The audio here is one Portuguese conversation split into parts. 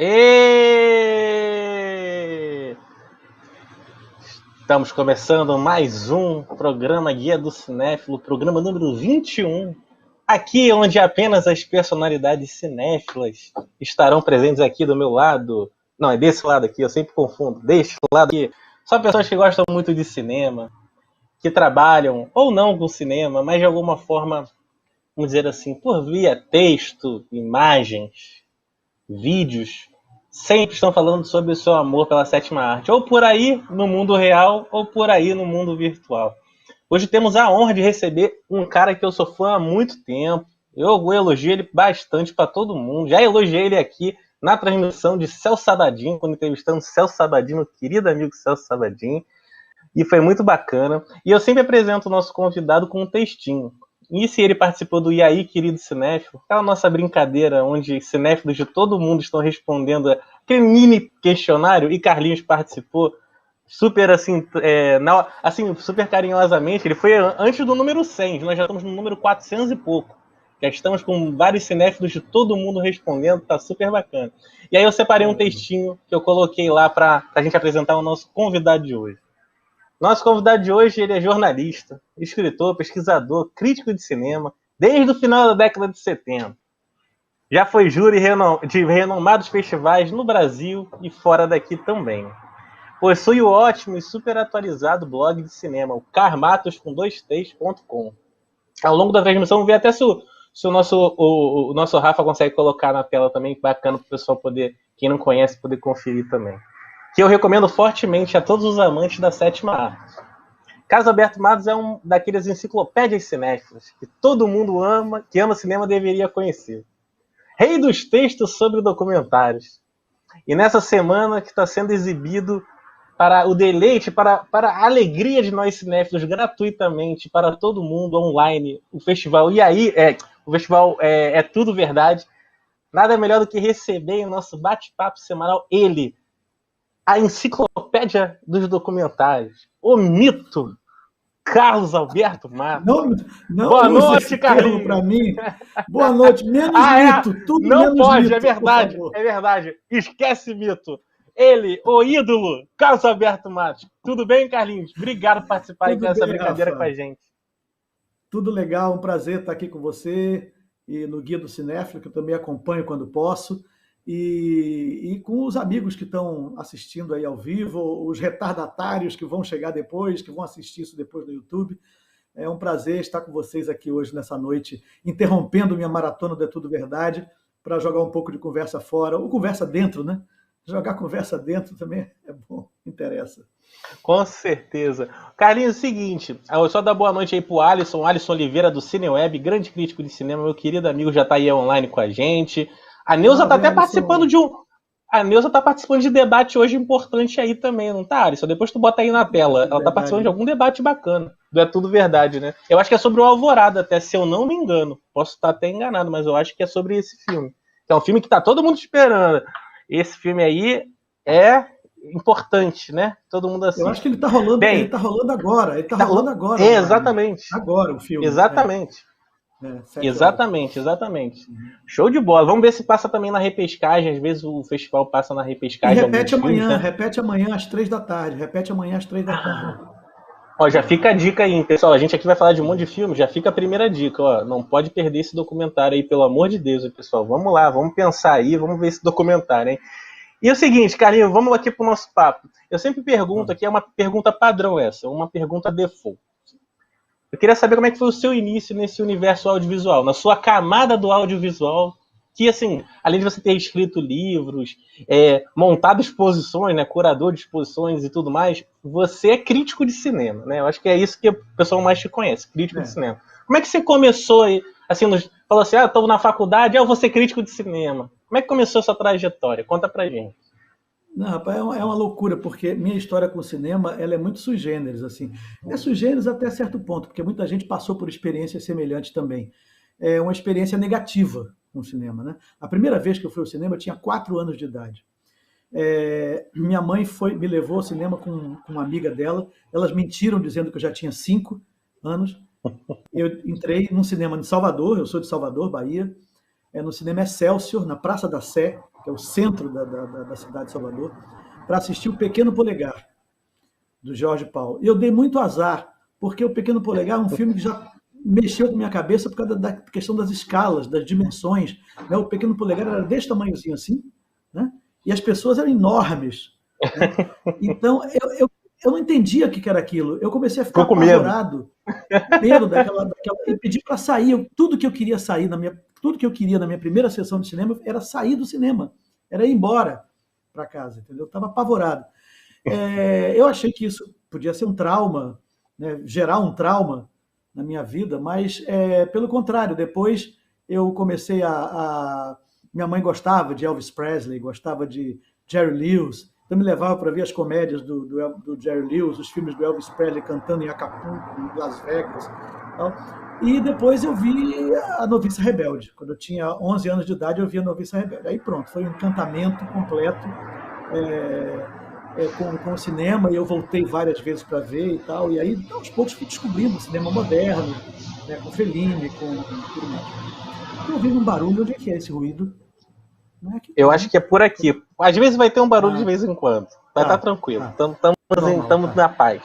E estamos começando mais um programa Guia do Cinéfilo, programa número 21. Aqui onde apenas as personalidades cinéfilas estarão presentes aqui do meu lado. Não, é desse lado aqui, eu sempre confundo. Deste lado aqui, só pessoas que gostam muito de cinema, que trabalham ou não com cinema, mas de alguma forma, vamos dizer assim, por via texto, imagens, vídeos, sempre estão falando sobre o seu amor pela sétima arte, ou por aí no mundo real, ou por aí no mundo virtual. Hoje temos a honra de receber um cara que eu sou fã há muito tempo. Eu elogio ele bastante para todo mundo. Já elogiei ele aqui na transmissão de Celso Sabadin, quando entrevistamos Celso Sabadin, meu querido amigo Celso Sabadin. E foi muito bacana. E eu sempre apresento o nosso convidado com um textinho. E se ele participou do E aí, querido cinéfilo, aquela nossa brincadeira onde cinéfilos de todo mundo estão respondendo aquele mini questionário, e Carlinhos participou super assim, super carinhosamente. Ele foi antes do número 100, nós já estamos no número 400 e pouco. Já estamos com vários cinéfilos de todo mundo respondendo, tá super bacana. E aí eu separei um textinho que eu coloquei lá para a gente apresentar o nosso convidado de hoje. Nosso convidado de hoje, ele é jornalista, escritor, pesquisador, crítico de cinema, desde o final da década de 70. Já foi júri de renomados festivais no Brasil e fora daqui também. Possui o ótimo e super atualizado blog de cinema, o carmatos.com. Ao longo da transmissão, vamos ver até se o nosso Rafa consegue colocar na tela também, bacana para o pessoal poder, quem não conhece, poder conferir também. Que eu recomendo fortemente a todos os amantes da sétima arte. Carlos Alberto Matos é um daqueles enciclopédias cinéfilas que todo mundo ama, que ama cinema, deveria conhecer. Rei dos textos sobre documentários. E nessa semana que está sendo exibido para o deleite, para a alegria de nós cinéfilos, gratuitamente, para todo mundo, online, o festival É Tudo Verdade. Nada melhor do que receber em nosso bate-papo semanal ele, a enciclopédia dos documentários, o mito, Carlos Alberto Matos. Não Boa use noite, esse Carlinhos. para mim. Boa noite. Menos mito, tudo não menos pode, mito. É verdade, é verdade. Esquece mito. Ele, o ídolo, Carlos Alberto Matos. Tudo bem, Carlinhos? Obrigado por participar Tudo dessa bem, brincadeira Rafa. com a gente. Tudo legal, um prazer estar aqui com você e no Guia do Cinéfilo, que eu também acompanho quando posso, e com os amigos que estão assistindo aí ao vivo, os retardatários que vão chegar depois, que vão assistir isso depois no YouTube. É um prazer estar com vocês aqui hoje, nessa noite, interrompendo minha maratona do É Tudo Verdade, para jogar um pouco de conversa fora, ou conversa dentro, né? Jogar conversa dentro também é bom, interessa. Com certeza. Carlinhos, é o seguinte, eu só dar boa noite aí pro Alisson Oliveira do Cineweb, grande crítico de cinema, meu querido amigo, já tá aí online com a gente. A Neuza tá até participando de um... A Neuza tá participando de debate hoje importante aí também, não tá, Alisson? Depois tu bota aí na tela. Ela tá participando de algum debate bacana. É Tudo Verdade, né? Eu acho que é sobre o Alvorada, até, se eu não me engano. Posso estar até enganado, mas eu acho que é sobre esse filme. Que é um filme que tá todo mundo esperando. Esse filme aí é importante, né? Todo mundo assiste. Eu acho que ele tá rolando agora. Ele tá rolando agora. Exatamente. Agora o filme. Exatamente. Exatamente. Show de bola. Vamos ver se passa também na repescagem. Às vezes o festival passa na repescagem. E repete amanhã, né? Repete amanhã às 3 da tarde. Ó, já fica a dica aí, pessoal. A gente aqui vai falar de um monte de filme. Já fica a primeira dica, ó. Não pode perder esse documentário aí, pelo amor de Deus, pessoal. Vamos lá, vamos pensar aí, vamos ver esse documentário, hein? E é o seguinte, Carlinhos, vamos aqui pro nosso papo. Eu sempre pergunto aqui, é uma pergunta padrão essa, uma pergunta default. Eu queria saber como é que foi o seu início nesse universo audiovisual, na sua camada do audiovisual, que, assim, além de você ter escrito livros, montado exposições, né, curador de exposições e tudo mais, você é crítico de cinema, né? Eu acho que é isso que o pessoal mais te conhece, crítico de cinema. Como é que você começou aí, assim, falou assim, estou na faculdade, eu vou ser crítico de cinema. Como é que começou essa trajetória? Conta pra gente. Não, rapaz, é uma loucura, porque minha história com o cinema ela é muito sui generis, assim. É sui generis até certo ponto, porque muita gente passou por experiências semelhantes também. É uma experiência negativa com o cinema, né? A primeira vez que eu fui ao cinema eu tinha 4 anos de idade. Minha mãe me levou ao cinema com uma amiga dela. Elas mentiram dizendo que eu já tinha 5 anos. Eu entrei num cinema em Salvador, eu sou de Salvador, Bahia, no Cinema Excelsior, na Praça da Sé, que é o centro da cidade de Salvador, para assistir O Pequeno Polegar, do Jorge Paulo. E eu dei muito azar, porque O Pequeno Polegar é um filme que já mexeu com minha cabeça por causa da questão das escalas, das dimensões. Né? O Pequeno Polegar era desse tamanhozinho assim, né? E as pessoas eram enormes. Né? Então, eu não entendia o que era aquilo. Eu comecei a ficar apavorado, com medo daquela e pedi para sair. Tudo que eu queria na minha primeira sessão de cinema era sair do cinema, era ir embora para casa, entendeu? Eu estava apavorado. Eu achei que isso podia ser um trauma, né? Gerar um trauma na minha vida, mas pelo contrário, depois eu comecei minha mãe gostava de Elvis Presley, gostava de Jerry Lewis, então me levava para ver as comédias do Jerry Lewis, os filmes do Elvis Presley cantando em Acapulco, em Las Vegas. Tal. E depois eu vi A Noviça Rebelde. Quando eu tinha 11 anos de idade, eu vi A Noviça Rebelde. Aí pronto, foi um encantamento completo com o cinema, e eu voltei várias vezes para ver e tal. E aí, aos poucos, fui descobrindo o cinema moderno, né, com Fellini, com tudo mais. Estou ouvindo um barulho, onde é que é esse ruído? Não é aqui, eu acho que é por aqui. Às vezes vai ter um barulho de vez em quando. Tá tranquilo. Estamos na paz.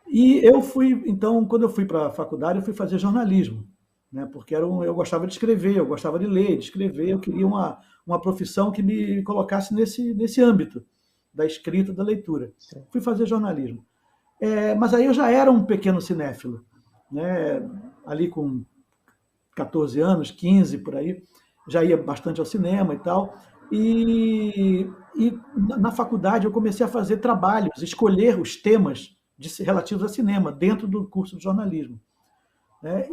E eu fui, então, quando eu fui para a faculdade, eu fui fazer jornalismo, né? Porque eu gostava de escrever, eu gostava de ler, de escrever, eu queria uma profissão que me colocasse nesse âmbito da escrita, da leitura. Sim. Fui fazer jornalismo. Mas aí eu já era um pequeno cinéfilo, né? Ali com 14 anos, 15 por aí, já ia bastante ao cinema e tal. E na faculdade eu comecei a fazer trabalhos, escolher os temas relativos a cinema, dentro do curso de jornalismo.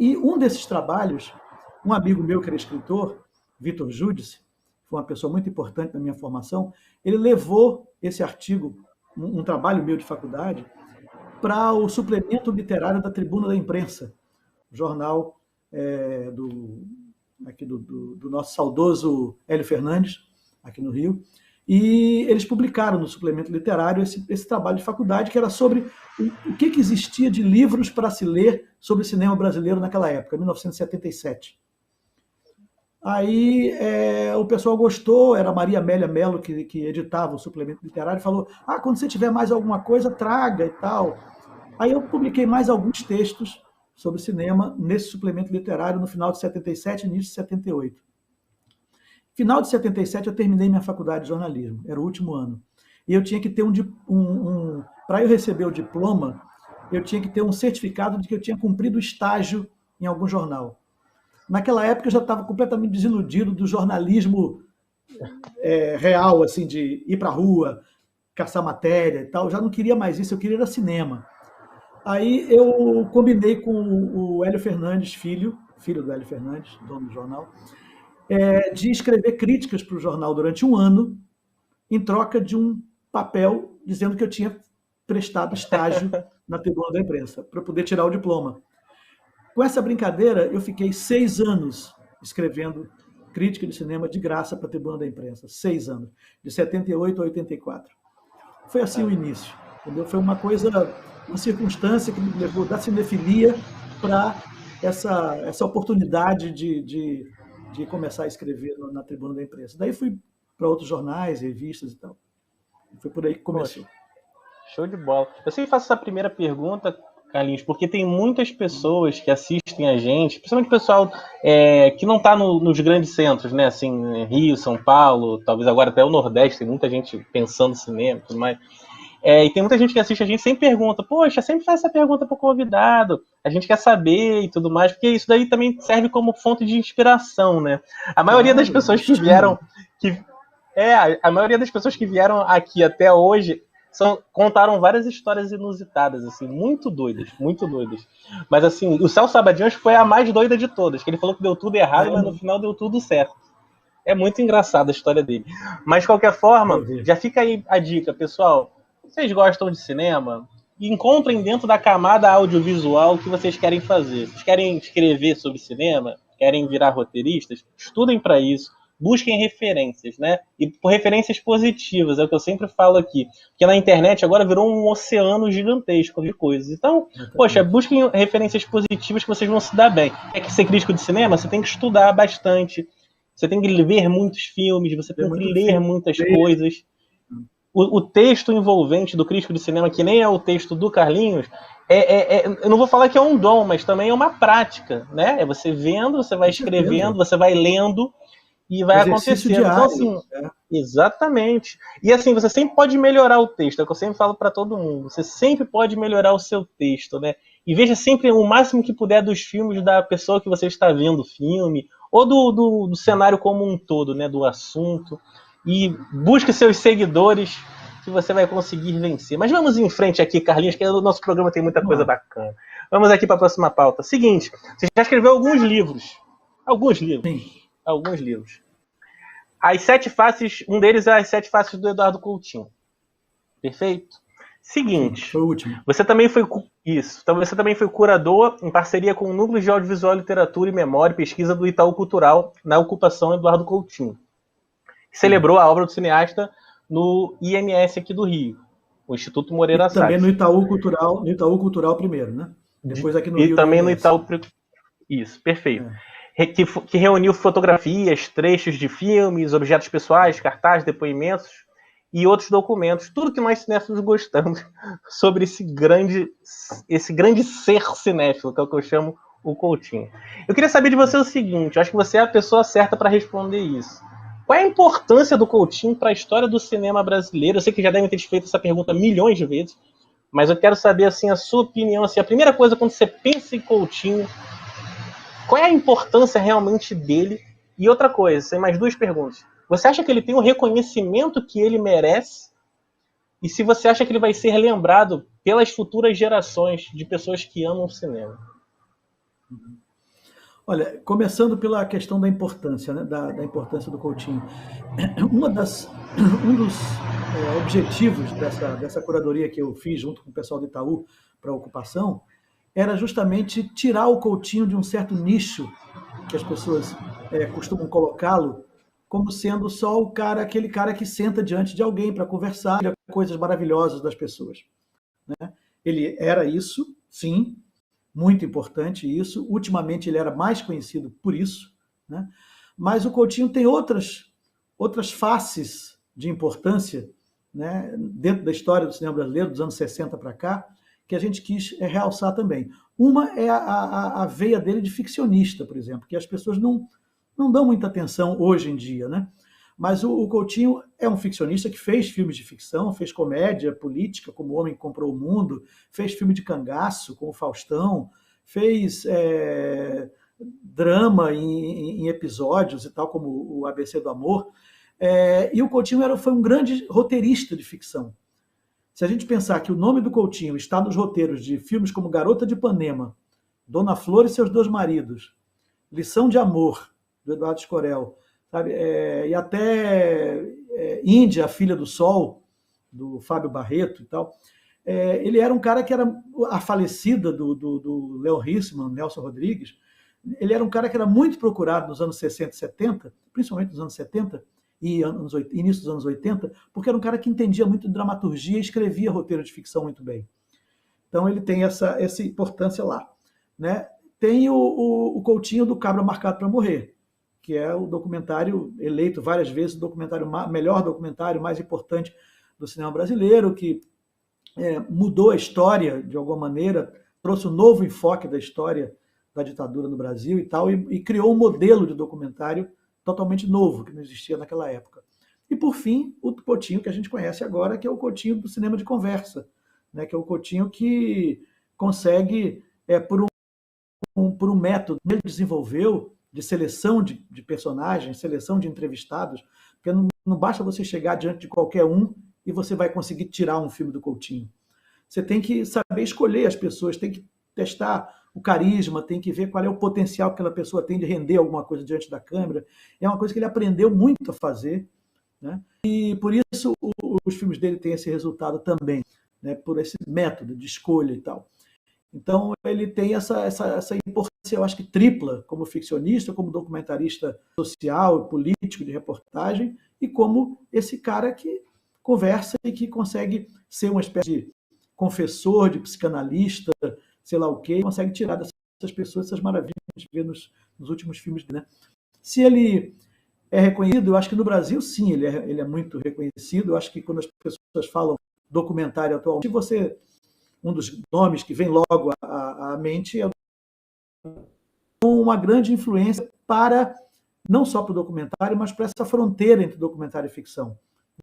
E um desses trabalhos, um amigo meu que era escritor, Vitor Giudice, foi uma pessoa muito importante na minha formação, ele levou esse artigo, um trabalho meu de faculdade, para o suplemento literário da Tribuna da Imprensa, jornal aqui do nosso saudoso Hélio Fernandes, aqui no Rio, e eles publicaram no suplemento literário esse trabalho de faculdade, que era sobre o que existia de livros para se ler sobre o cinema brasileiro naquela época, 1977. Aí o pessoal gostou, era a Maria Amélia Mello que editava o suplemento literário, falou, quando você tiver mais alguma coisa, traga e tal. Aí eu publiquei mais alguns textos sobre cinema nesse suplemento literário no final de 77 e início de 78. Final de 77 eu terminei minha faculdade de jornalismo, era o último ano. E eu tinha que ter para eu receber o diploma, eu tinha que ter um certificado de que eu tinha cumprido o estágio em algum jornal. Naquela época eu já estava completamente desiludido do jornalismo real, assim, de ir para a rua, caçar matéria e tal. Eu já não queria mais isso, eu queria ir cinema. Aí eu combinei com o Hélio Fernandes, filho do Hélio Fernandes, dono do jornal, de escrever críticas para o jornal durante um ano, em troca de um papel dizendo que eu tinha prestado estágio na Tribuna da Imprensa, para poder tirar o diploma. Com essa brincadeira, eu fiquei 6 anos escrevendo crítica de cinema de graça para a Tribuna da Imprensa. 6 anos, de 78 a 84. Foi assim o início, entendeu? Foi uma circunstância que me levou da cinefilia para essa oportunidade de começar a escrever na Tribuna da Imprensa. Daí fui para outros jornais, revistas e tal. Foi por aí que começou. Poxa, show de bola. Eu sempre faço essa primeira pergunta, Carlinhos, porque tem muitas pessoas que assistem a gente, principalmente o pessoal que não está nos grandes centros, né? Assim, Rio, São Paulo, talvez agora até o Nordeste, tem muita gente pensando no cinema e tudo mais. E tem muita gente que assiste a gente sempre pergunta, poxa, sempre faz essa pergunta para o convidado, a gente quer saber e tudo mais, porque isso daí também serve como fonte de inspiração, né? A maioria das pessoas que vieram, a maioria das pessoas que vieram aqui até hoje contaram várias histórias inusitadas, assim, muito doidas. Mas assim, o Celso Sabadinho acho que foi a mais doida de todas, que ele falou que deu tudo errado, mas no final deu tudo certo. É muito engraçada a história dele. Mas de qualquer forma, já fica aí a dica, pessoal. Vocês gostam de cinema? Encontrem dentro da camada audiovisual o que vocês querem fazer. Vocês querem escrever sobre cinema? Querem virar roteiristas? Estudem para isso. busquem referências, né? E por referências positivas, é o que eu sempre falo aqui. Porque na internet agora virou um oceano gigantesco de coisas. Então, poxa, busquem referências positivas que vocês vão se dar bem. É que ser crítico de cinema, você tem que estudar bastante, você tem que ver muitos filmes, você tem que ler muitas coisas. O texto envolvente do crítico de cinema, que nem é o texto do Carlinhos, eu não vou falar que é um dom, mas também é uma prática, né? É você vendo, você vai escrevendo, você vai lendo e vai acontecendo. Diário, então, assim, exatamente. E assim, você sempre pode melhorar o texto, é o que eu sempre falo para todo mundo. Você sempre pode melhorar o seu texto, né? E veja sempre o máximo que puder dos filmes da pessoa que você está vendo o filme, ou do cenário como um todo, né? Do assunto. E busque seus seguidores, que você vai conseguir vencer. Mas vamos em frente aqui, Carlinhos, que o nosso programa tem muita coisa bacana. Vamos aqui para a próxima pauta. Seguinte, você já escreveu alguns livros. Alguns livros. Sim. Alguns livros. As Sete Faces, um deles é As Sete Faces do Eduardo Coutinho. Perfeito? Seguinte. Sim, foi o último. Você também foi isso. Então você também foi curador em parceria com o Núcleo de Audiovisual, Literatura e Memória e Pesquisa do Itaú Cultural na ocupação Eduardo Coutinho. Que celebrou a obra do cineasta no IMS aqui do Rio, o Instituto Moreira Salles. Também no Itaú Cultural primeiro, né? Depois aqui no Rio. E também no Itaú. Isso, perfeito. Que reuniu fotografias, trechos de filmes, objetos pessoais, cartazes, depoimentos e outros documentos, tudo que nós cinéfilos gostamos sobre esse grande ser cinéfilo, que é o que eu chamo o Coutinho. Eu queria saber de você o seguinte, eu acho que você é a pessoa certa para responder isso. Qual é a importância do Coutinho para a história do cinema brasileiro? Eu sei que já devem ter feito essa pergunta milhões de vezes, mas eu quero saber assim, a sua opinião. Assim, a primeira coisa, quando você pensa em Coutinho, qual é a importância realmente dele? E outra coisa, tem mais duas perguntas. Você acha que ele tem o reconhecimento que ele merece? E se você acha que ele vai ser lembrado pelas futuras gerações de pessoas que amam o cinema? Olha, começando pela questão da importância, né, da importância do Coutinho. Um dos objetivos dessa curadoria que eu fiz junto com o pessoal do Itaú para a ocupação era justamente tirar o Coutinho de um certo nicho que as pessoas costumam colocá-lo como sendo só aquele cara que senta diante de alguém para conversar coisas maravilhosas das pessoas. Né? Ele era isso, sim, muito importante isso. Ultimamente ele era mais conhecido por isso, né? Mas o Coutinho tem outras faces de importância, né, dentro da história do cinema brasileiro, dos anos 60 para cá, que a gente quis realçar também. Uma é a veia dele de ficcionista, por exemplo, que as pessoas não dão muita atenção hoje em dia, né? Mas o Coutinho é um ficcionista que fez filmes de ficção, fez comédia política, como O Homem que Comprou o Mundo, fez filme de cangaço, como Faustão, fez drama em episódios e tal, como o ABC do Amor. E o Coutinho foi um grande roteirista de ficção. Se a gente pensar que o nome do Coutinho está nos roteiros de filmes como Garota de Ipanema, Dona Flor e Seus Dois Maridos, Lição de Amor, do Eduardo Escorel, sabe? E até Índia, a Filha do Sol, do Fábio Barreto e tal. Ele era um cara que era a falecida do Léo Hissman, Nelson Rodrigues. Ele era um cara que era muito procurado nos anos 60 e 70, principalmente nos anos 70 e início dos anos 80, porque era um cara que entendia muito de dramaturgia e escrevia roteiro de ficção muito bem. Então ele tem essa importância lá. Né? Tem o Coutinho do Cabra Marcado para Morrer, que é o documentário eleito várias vezes o melhor documentário, mais importante do cinema brasileiro, que mudou a história de alguma maneira, trouxe um novo enfoque da história da ditadura no Brasil e tal, e criou um modelo de documentário totalmente novo, que não existia naquela época. E, por fim, o Coutinho que a gente conhece agora, que é o Coutinho do cinema de conversa, né? Que é o Coutinho que consegue, por um método que ele desenvolveu de seleção de personagens, seleção de entrevistados, porque não basta você chegar diante de qualquer um e você vai conseguir tirar um filme do Coutinho. Você tem que saber escolher as pessoas, tem que testar o carisma, tem que ver qual é o potencial que aquela pessoa tem de render alguma coisa diante da câmera. É uma coisa que ele aprendeu muito a fazer, né? E por isso os filmes dele têm esse resultado também, né? Por esse método de escolha e tal. Então ele tem essa importância eu acho que tripla, como ficcionista, como documentarista social, político, de reportagem, e como esse cara que conversa e que consegue ser uma espécie de confessor, de psicanalista, sei lá o quê, e consegue tirar dessas pessoas essas maravilhas que a gente vê nos últimos filmes dele, né? Se ele é reconhecido, eu acho que no Brasil, sim, ele é muito reconhecido. Eu acho que quando as pessoas falam documentário atualmente, um dos nomes que vem logo à mente é uma grande influência para, não só para o documentário, mas para essa fronteira entre documentário e ficção,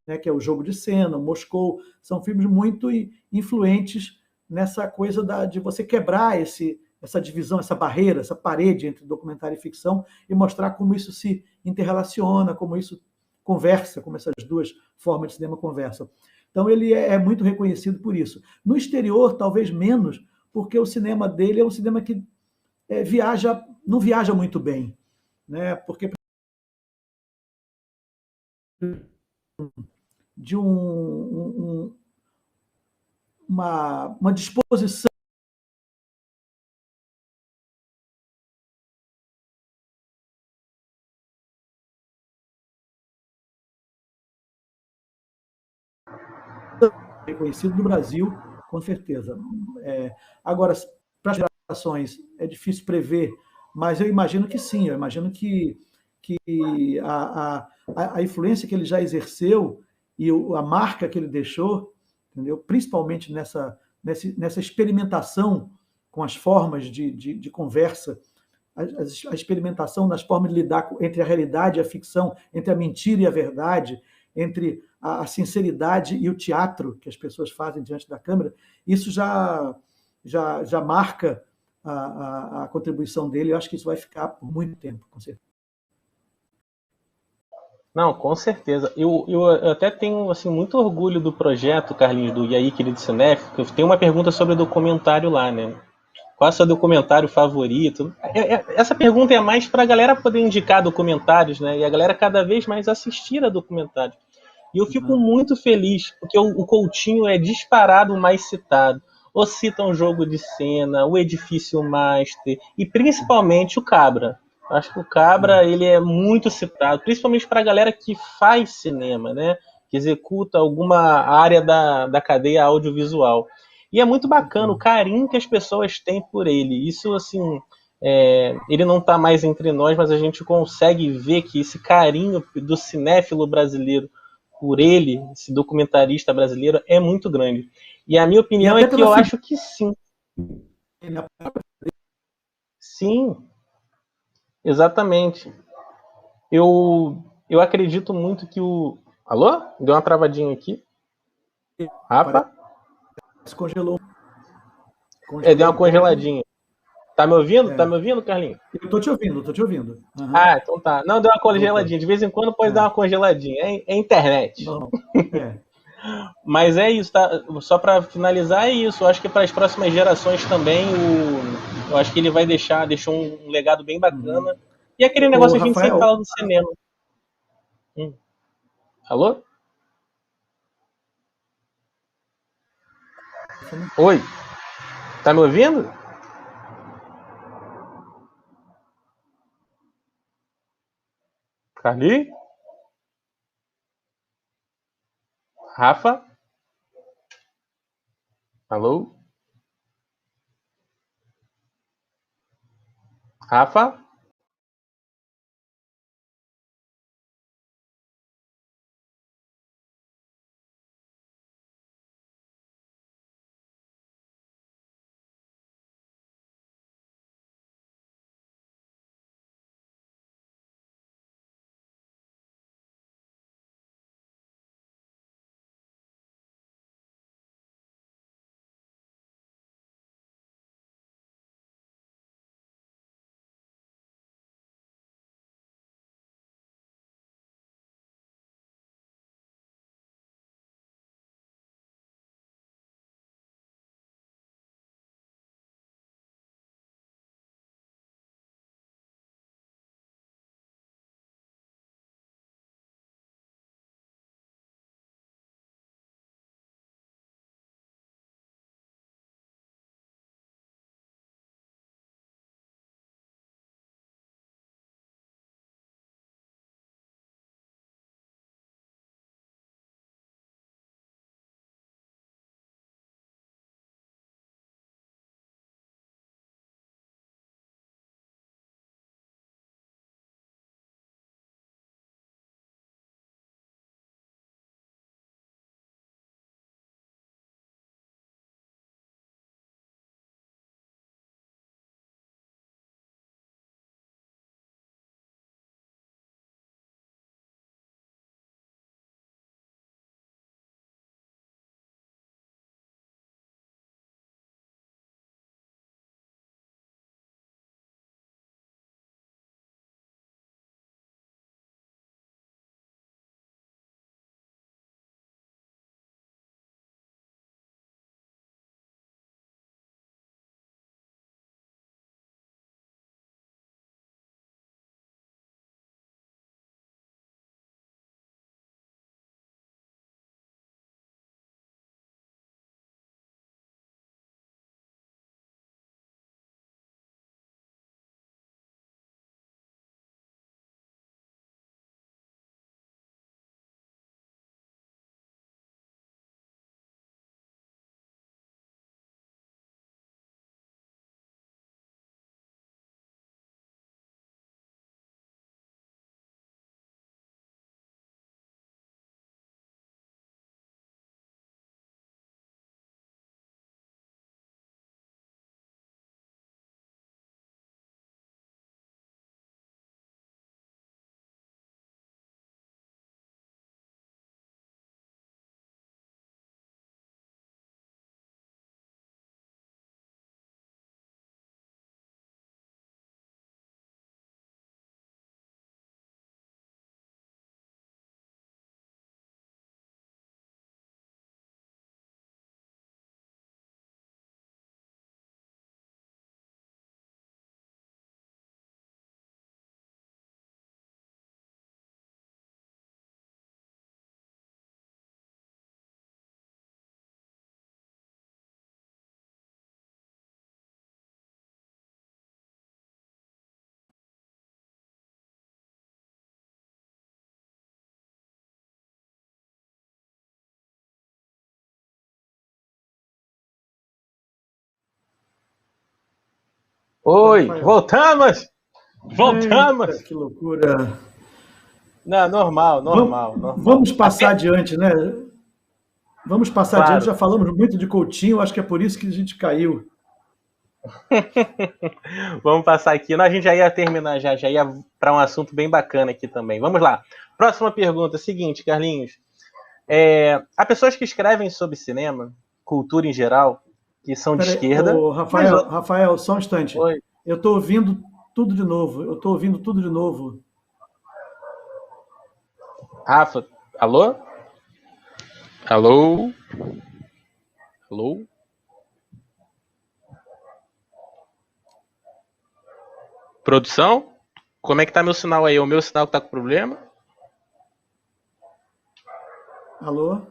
né, que é o Jogo de Cena, o Moscou. São filmes muito influentes nessa coisa de você quebrar essa divisão, essa barreira, essa parede entre documentário e ficção e mostrar como isso se interrelaciona, como isso conversa, como essas duas formas de cinema conversam. Então ele é muito reconhecido por isso. No exterior, talvez menos, porque o cinema dele é um cinema que não viaja muito bem, né? Porque de uma disposição reconhecido no Brasil, com certeza. Agora, para as gerações é difícil prever, mas eu imagino que sim, eu imagino que a influência que ele já exerceu e a marca que ele deixou, entendeu? Principalmente nessa experimentação com as formas de conversa, a experimentação nas formas de lidar entre a realidade e a ficção, entre a mentira e a verdade, entre a sinceridade e o teatro que as pessoas fazem diante da câmera, isso já marca a contribuição dele. Eu acho que isso vai ficar por muito tempo, com certeza. Não, com certeza. Eu até tenho assim, muito orgulho do projeto, Carlinhos, do E aí, querido Cinéfico. Eu tenho uma pergunta sobre o documentário lá, né? Qual é o seu documentário favorito? Essa pergunta é mais para a galera poder indicar documentários, né? E a galera cada vez mais assistir a documentários. E eu fico Uhum. muito feliz, porque o Coutinho é disparado o mais citado. Ou cita um Jogo de Cena, o Edifício Master e principalmente o Cabra. Acho que o Cabra ele é muito citado, principalmente para a galera que faz cinema, né? Que executa alguma área da cadeia audiovisual. E é muito bacana o carinho que as pessoas têm por ele. Isso, assim, ele não está mais entre nós, mas a gente consegue ver que esse carinho do cinéfilo brasileiro por ele, esse documentarista brasileiro, é muito grande. E a minha E opinião é até que pela eu figura, acho que sim. né? Sim, exatamente. Eu acredito muito que o. Alô? Deu uma travadinha aqui. Parece Rafa? que congelou, Deu congelou uma um pouco. congeladinha. Tá me ouvindo? Tá É. me ouvindo, Carlinhos? Eu estou te ouvindo, estou te ouvindo. Uhum. Ah, então tá. Não, deu uma Voltou. congeladinha. De vez em quando pode dar É. uma congeladinha. É internet. Não. É. Mas é isso, tá? Só para finalizar, é isso. Eu acho que para as próximas gerações também, eu acho que ele vai deixou um legado bem Uhum. bacana. E aquele Ô, negócio que a gente sempre Rafael, fala do cinema. Hum. Alô? Oi, tá me ouvindo? Carli? Rafa? Alô? Rafa? Oi, Rafael. voltamos! Eita, Voltamos! que loucura. Não, normal, normal, normal. Vamos passar adiante, né? Vamos passar adiante. Claro. Já falamos muito de Coutinho, acho que é por isso que a gente caiu. Vamos passar aqui. Não, a gente já ia terminar, já ia para um assunto bem bacana aqui também. Vamos lá. Próxima pergunta, seguinte, Carlinhos. Há pessoas que escrevem sobre cinema, cultura em geral, que são de Peraí, esquerda, ô, mas Rafael, só um instante. Oi. Eu estou ouvindo tudo de novo. Eu estou ouvindo tudo de novo. Rafa, alô? Alô? Alô? Produção? Como é que tá meu sinal aí? O meu sinal que tá com problema? Alô?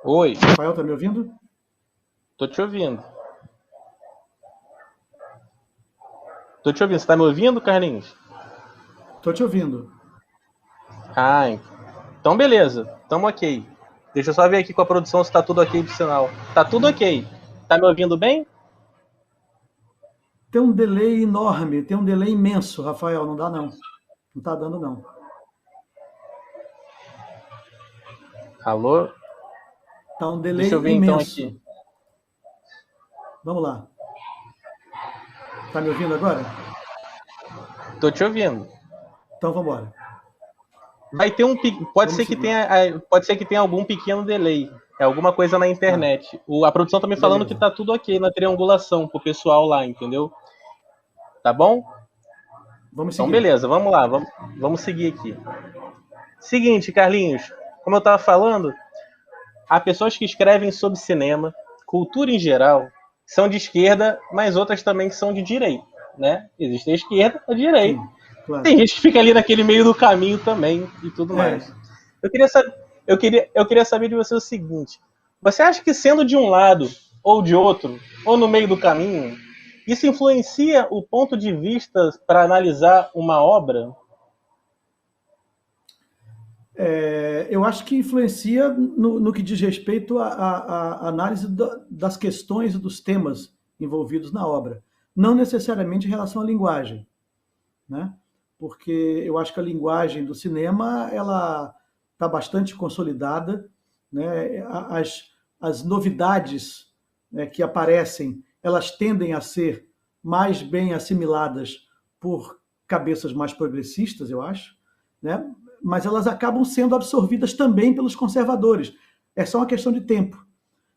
Oi, Rafael, tá me ouvindo? tô te ouvindo. Tô te ouvindo. Você tá me ouvindo, Carlinhos? Estou te ouvindo. Ah, então beleza. Tamo ok. Deixa eu só ver aqui com a produção se tá tudo ok pro sinal. Tá tudo ok. Tá me ouvindo bem? Tem um delay enorme, tem um delay imenso, Rafael. Não dá, não. Não está dando, não. Alô? Está um Deixa eu delay ver então aqui. imenso. Vamos lá. Está me ouvindo agora? Tô te ouvindo. Então vamos embora. Vai ter pode Vamos ser que seguir. tenha algum pequeno delay. É alguma coisa na Tá, internet. A produção tá me falando que beleza. tá tudo ok na triangulação pro pessoal lá, entendeu? Tá bom? Vamos Então seguir. beleza, vamos lá, vamos seguir aqui. Seguinte, Carlinhos, como eu tava falando, há pessoas que escrevem sobre cinema, cultura em geral, são de esquerda, mas outras também que são de direita, né? Existe a esquerda e a direita. Sim, claro. Tem gente que fica ali naquele meio do caminho também e tudo É, mais. Eu queria saber de você o seguinte: você acha que sendo de um lado ou de outro, ou no meio do caminho, isso influencia o ponto de vista para analisar uma obra? eu acho que influencia no que diz respeito à análise das questões e dos temas envolvidos na obra. Não necessariamente em relação à linguagem, né? Porque eu acho que a linguagem do cinema ela está bastante consolidada, né? As novidades, né, que aparecem, elas tendem a ser mais bem assimiladas por cabeças mais progressistas, eu acho, né? Mas elas acabam sendo absorvidas também pelos conservadores. É só uma questão de tempo,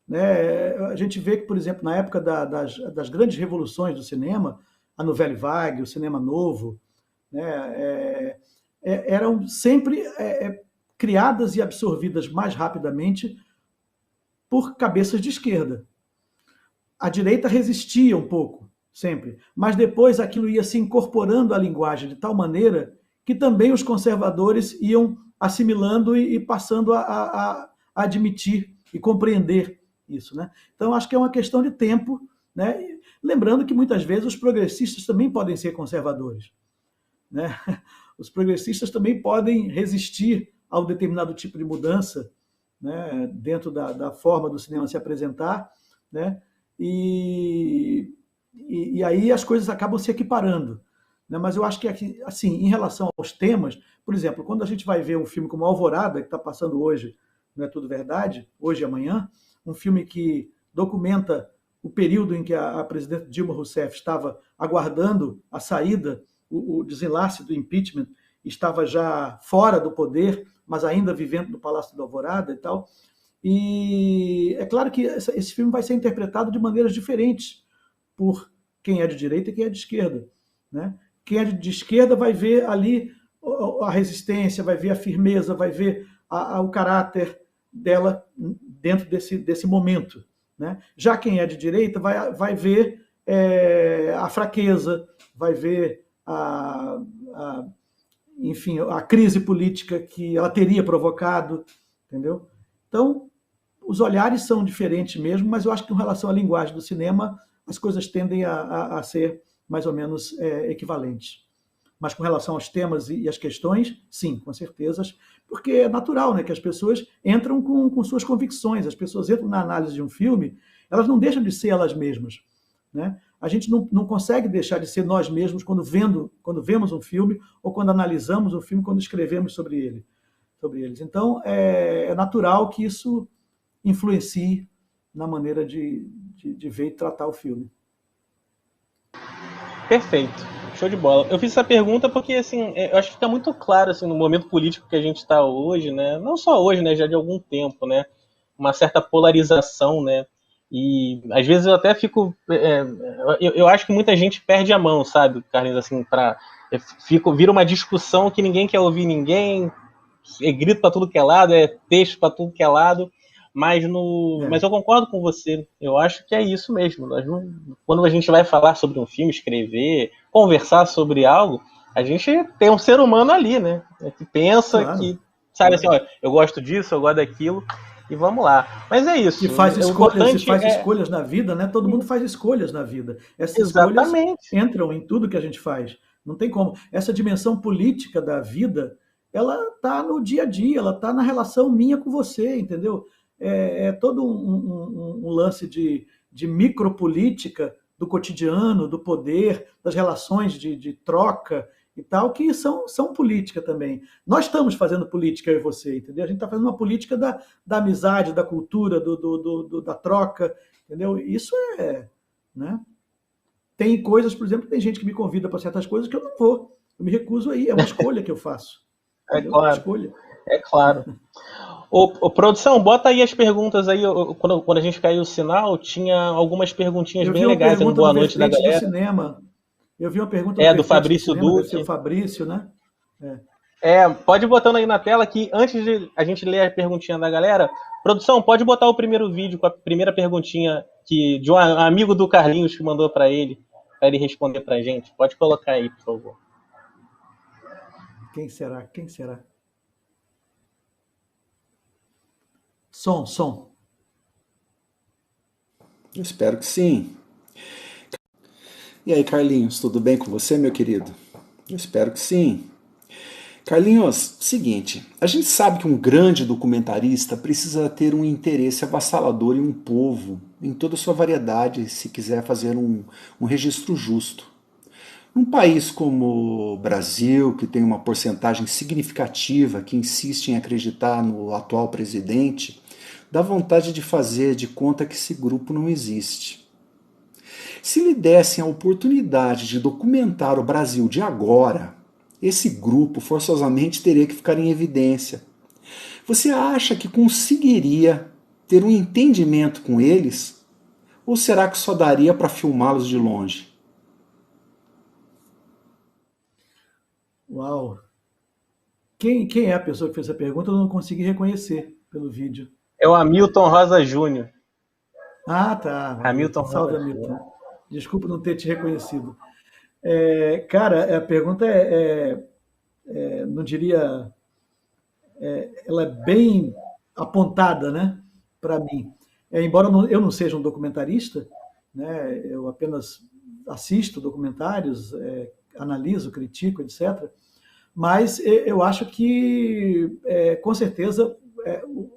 né? A gente vê que, por exemplo, na época das grandes revoluções do cinema, a Nouvelle Vague, o cinema novo, né, eram sempre criadas e absorvidas mais rapidamente por cabeças de esquerda. A direita resistia um pouco, sempre, mas depois aquilo ia se incorporando à linguagem de tal maneira que também os conservadores iam assimilando e passando a admitir e compreender isso, né? Então acho que é uma questão de tempo, né? Lembrando que muitas vezes os progressistas também podem ser conservadores, né? Os progressistas também podem resistir a um determinado tipo de mudança, né, dentro da forma do cinema se apresentar, né, e aí as coisas acabam se equiparando. Né, mas eu acho que, aqui, assim, em relação aos temas, por exemplo, quando a gente vai ver um filme como Alvorada, que está passando hoje, não é tudo verdade, hoje e amanhã, um filme que documenta o período em que a presidente Dilma Rousseff estava aguardando a saída, o desenlace do impeachment, estava já fora do poder, mas ainda vivendo no Palácio da Alvorada e tal. E é claro que esse filme vai ser interpretado de maneiras diferentes por quem é de direita e quem é de esquerda, né? Quem é de esquerda vai ver ali a resistência, vai ver a firmeza, vai ver o caráter dela dentro desse momento, né? Já quem é de direita vai ver a fraqueza, vai ver enfim, a crise política que ela teria provocado, entendeu? Então, os olhares são diferentes mesmo, mas eu acho que, em relação à linguagem do cinema, as coisas tendem a ser mais ou menos equivalentes. Mas com relação aos temas e às questões, sim, com certeza, porque é natural, né, que as pessoas entram com suas convicções, as pessoas entram na análise de um filme, elas não deixam de ser elas mesmas, né? a gente não consegue deixar de ser nós mesmos quando vemos um filme ou quando analisamos um filme, quando escrevemos sobre eles. Então, é natural que isso influencie na maneira de ver e tratar o filme. Perfeito. Show de bola. Eu fiz essa pergunta porque, assim, eu acho que fica muito claro, assim, no momento político que a gente está hoje, né? Não só hoje, né? Já de algum tempo, né? Uma certa polarização, né? E às vezes eu até fico. Eu acho que muita gente perde a mão, sabe, Carlinhos, assim, vira uma discussão que ninguém quer ouvir ninguém, é grito para tudo que é lado, é texto para tudo que é lado. Mas eu concordo com você. Eu acho que é isso mesmo. Quando a gente vai falar sobre um filme, escrever, conversar sobre algo, a gente tem um ser humano ali, né? Que pensa, claro, que sabe assim, ó, eu gosto disso, eu gosto daquilo, e vamos lá. Mas é isso. Que faz importante escolhas na vida, né? Todo mundo faz escolhas na vida. Essas escolhas Exatamente. entram em tudo que a gente faz. Não tem como. Essa dimensão política da vida, ela está no dia a dia, ela está na relação minha com você, entendeu? É todo um lance de micropolítica do cotidiano, do poder, das relações de troca e tal, que são política também. Nós estamos fazendo política, eu e você, entendeu? A gente está fazendo uma política da amizade, da cultura, da troca, entendeu? Isso né? Tem coisas, por exemplo, tem gente que me convida para certas coisas que eu não vou. Eu me recuso aí, é uma escolha que eu faço. É Entendeu? claro. Escolha. É claro. Produção, bota aí as perguntas aí. Quando a gente caiu o sinal, tinha algumas perguntinhas bem legais. Pergunta Boa noite da galera. Do cinema. Eu vi uma pergunta do Fabrício Duque. Deve Duque. ser o Fabrício, né? Pode ir botando aí na tela que antes de a gente ler a perguntinha da galera, produção, pode botar o primeiro vídeo com a primeira perguntinha de um amigo do Carlinhos que mandou para ele responder pra gente. Pode colocar aí, por favor. Quem será? Som. Eu espero que sim. E aí, Carlinhos, tudo bem com você, meu querido? Eu espero que sim. Carlinhos, seguinte, a gente sabe que um grande documentarista precisa ter um interesse avassalador em um povo, em toda a sua variedade, se quiser fazer um registro justo. Num país como o Brasil, que tem uma porcentagem significativa que insiste em acreditar no atual presidente, dá vontade de fazer de conta que esse grupo não existe. Se lhe dessem a oportunidade de documentar o Brasil de agora, esse grupo forçosamente teria que ficar em evidência. Você acha que conseguiria ter um entendimento com eles? Ou será que só daria para filmá-los de longe? Uau! Quem é a pessoa que fez essa pergunta? Eu não consegui reconhecer pelo vídeo. É o Hamilton Rosa Júnior. Ah, tá. Hamilton Salve, Rosa Hamilton. Júnior. Desculpa não ter te reconhecido. Cara, a pergunta não diria... ela é bem apontada, né, para mim. Embora eu não seja um documentarista, né, eu apenas assisto documentários, analiso, critico, etc. Mas eu acho que, com certeza,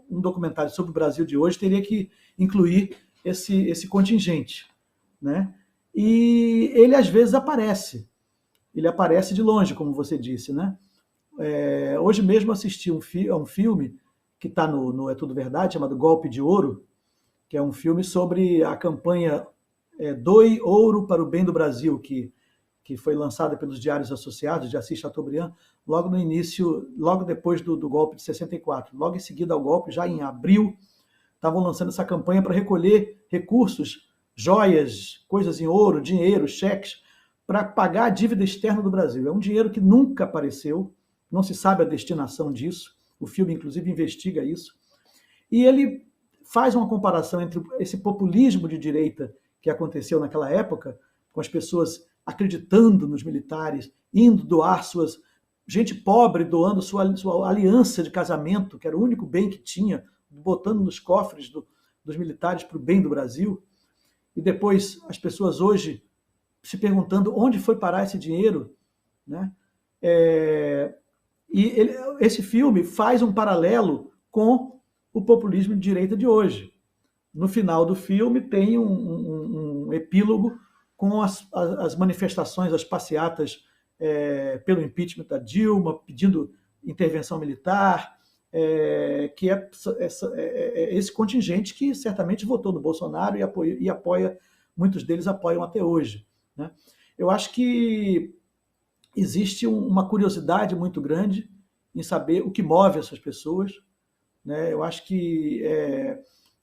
um documentário sobre o Brasil de hoje teria que incluir esse contingente, né? E ele, às vezes, aparece. Ele aparece de longe, como você disse, né? Hoje mesmo assisti a um filme que está no É Tudo Verdade, chamado Golpe de Ouro, que é um filme sobre a campanha Doe Ouro para o Bem do Brasil, que foi lançada pelos Diários Associados, de Assis Chateaubriand, logo no início, logo depois do golpe de 64. Logo em seguida ao golpe, já em abril, estavam lançando essa campanha para recolher recursos, joias, coisas em ouro, dinheiro, cheques, para pagar a dívida externa do Brasil. É um dinheiro que nunca apareceu, não se sabe a destinação disso, o filme, inclusive, investiga isso. E ele faz uma comparação entre esse populismo de direita que aconteceu naquela época, com as pessoas acreditando nos militares, indo doar gente pobre doando sua aliança de casamento, que era o único bem que tinha, botando nos cofres dos militares para o bem do Brasil. E depois as pessoas hoje se perguntando onde foi parar esse dinheiro, né? Esse filme faz um paralelo com o populismo de direita de hoje. No final do filme tem um epílogo com as manifestações, as passeatas pelo impeachment da Dilma, pedindo intervenção militar, que esse contingente que certamente votou no Bolsonaro e apoia, muitos deles apoiam até hoje, né? Eu acho que existe uma curiosidade muito grande em saber o que move essas pessoas, né? Eu acho que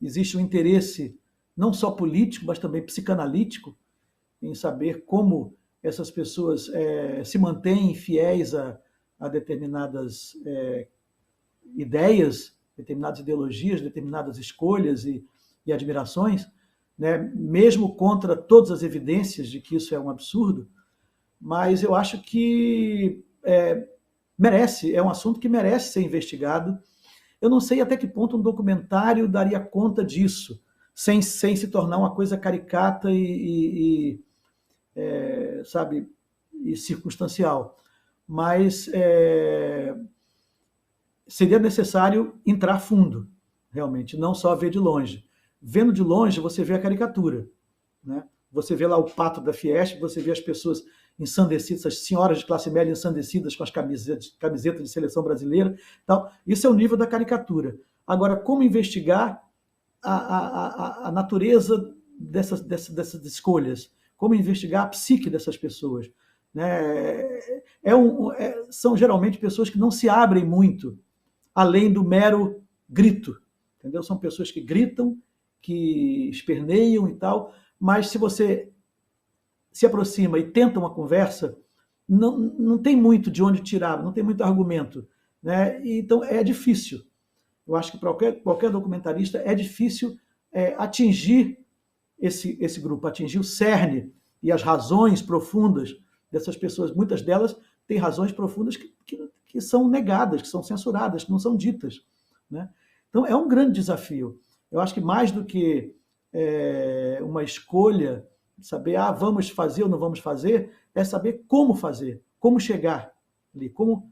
existe um interesse não só político, mas também psicanalítico em saber como essas pessoas se mantêm fiéis a determinadas ideias, determinadas ideologias, determinadas escolhas e admirações, né? Mesmo contra todas as evidências de que isso é um absurdo, mas eu acho que é um assunto que merece ser investigado. Eu não sei até que ponto um documentário daria conta disso, sem se tornar uma coisa caricata sabe, e circunstancial. Mas seria necessário entrar fundo, realmente, não só ver de longe. Vendo de longe, você vê a caricatura, né? Você vê lá o pátrio da Fiesp, você vê as pessoas ensandecidas, as senhoras de classe média ensandecidas com as camisetas de seleção brasileira. Tal. Isso é o nível da caricatura. Agora, como investigar a natureza dessas escolhas? Como investigar a psique dessas pessoas? Né? São geralmente pessoas que não se abrem muito, além do mero grito. Entendeu? São pessoas que gritam, que esperneiam e tal, mas se você se aproxima e tenta uma conversa, não tem muito de onde tirar, não tem muito argumento, né? Então é difícil. Eu acho que para qualquer documentarista é difícil atingir esse grupo, atingir o cerne e as razões profundas dessas pessoas. Muitas delas têm razões profundas que são negadas, que são censuradas, que não são ditas, né? Então é um grande desafio. Eu acho que mais do que uma escolha, saber vamos fazer ou não vamos fazer, é saber como fazer, como chegar ali, como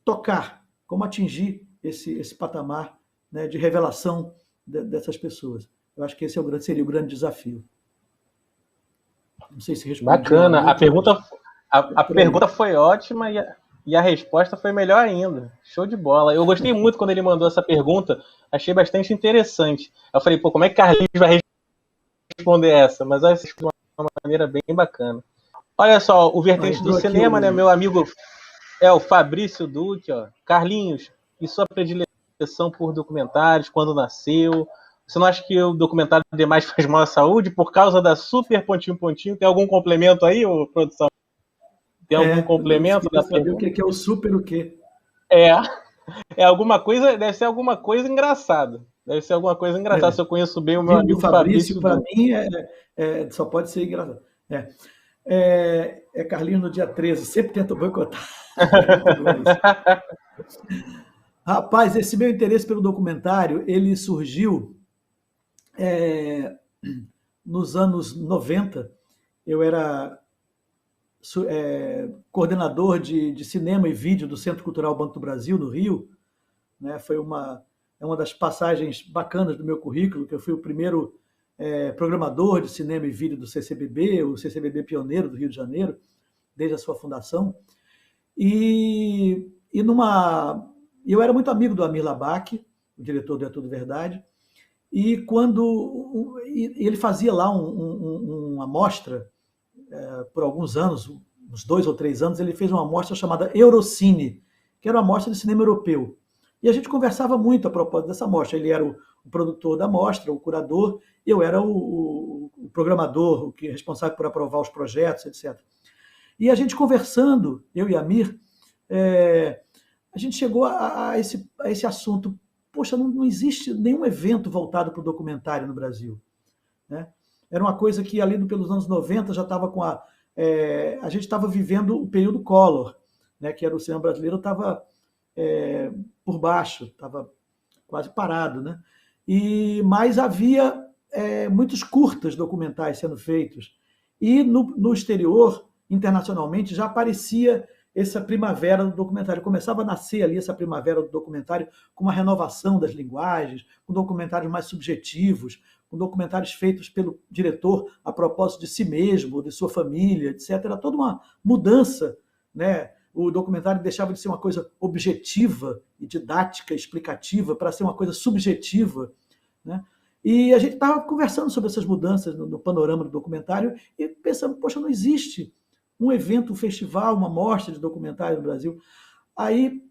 tocar, como atingir esse patamar, né, de revelação dessas pessoas. Eu acho que esse seria o grande desafio. Não sei se respondi. Bacana. A pergunta foi ótima e a resposta foi melhor ainda. Show de bola. Eu gostei muito quando ele mandou essa pergunta. Achei bastante interessante. Eu falei, como é que Carlinhos vai responder essa? Mas eu assisti de uma maneira bem bacana. Olha só, o vertente do cinema, né? Meu amigo o Fabrício Duque, ó. Carlinhos, e sua predileção por documentários, quando nasceu? Você não acha que o documentário demais faz mal à saúde por causa da super pontinho? Tem algum complemento aí, produção? Tem algum complemento da pergunta? O que é o super o quê? É alguma coisa, deve ser alguma coisa engraçada. Se eu conheço bem o meu amigo Fabrício. Para mim, só pode ser engraçado. Carlinhos no dia 13, sempre tenta boicotar. Rapaz, esse meu interesse pelo documentário, ele surgiu nos anos 90. Eu era coordenador de cinema e vídeo do Centro Cultural Banco do Brasil, no Rio, né? Foi uma das passagens bacanas do meu currículo, que eu fui o primeiro programador de cinema e vídeo do CCBB, o CCBB pioneiro do Rio de Janeiro, desde a sua fundação. E eu era muito amigo do Amir Labak, o diretor do É Tudo Verdade, e quando ele fazia lá uma mostra, por alguns anos, uns 2 ou 3 anos, ele fez uma mostra chamada Eurocine, que era uma mostra de cinema europeu. E a gente conversava muito a propósito dessa mostra. Ele era o produtor da mostra, o curador, eu era o programador, o que é responsável por aprovar os projetos, etc. E a gente conversando, eu e Amir, a gente chegou a esse assunto. Poxa, não existe nenhum evento voltado para o documentário no Brasil, né? Era uma coisa que, ali pelos anos 90, já estava com a gente estava vivendo o período Collor, né, que era o cinema brasileiro, estava por baixo, estava quase parado, né? Mas havia muitos curtas documentais sendo feitos. E no exterior, internacionalmente, já aparecia essa primavera do documentário. Começava a nascer ali essa primavera do documentário com uma renovação das linguagens, com documentários mais subjetivos, com documentários feitos pelo diretor a propósito de si mesmo, de sua família, etc. Era toda uma mudança, né? O documentário deixava de ser uma coisa objetiva e didática, explicativa, para ser uma coisa subjetiva, né? E a gente estava conversando sobre essas mudanças no panorama do documentário e pensando, poxa, não existe um evento, um festival, uma mostra de documentário no Brasil. Aí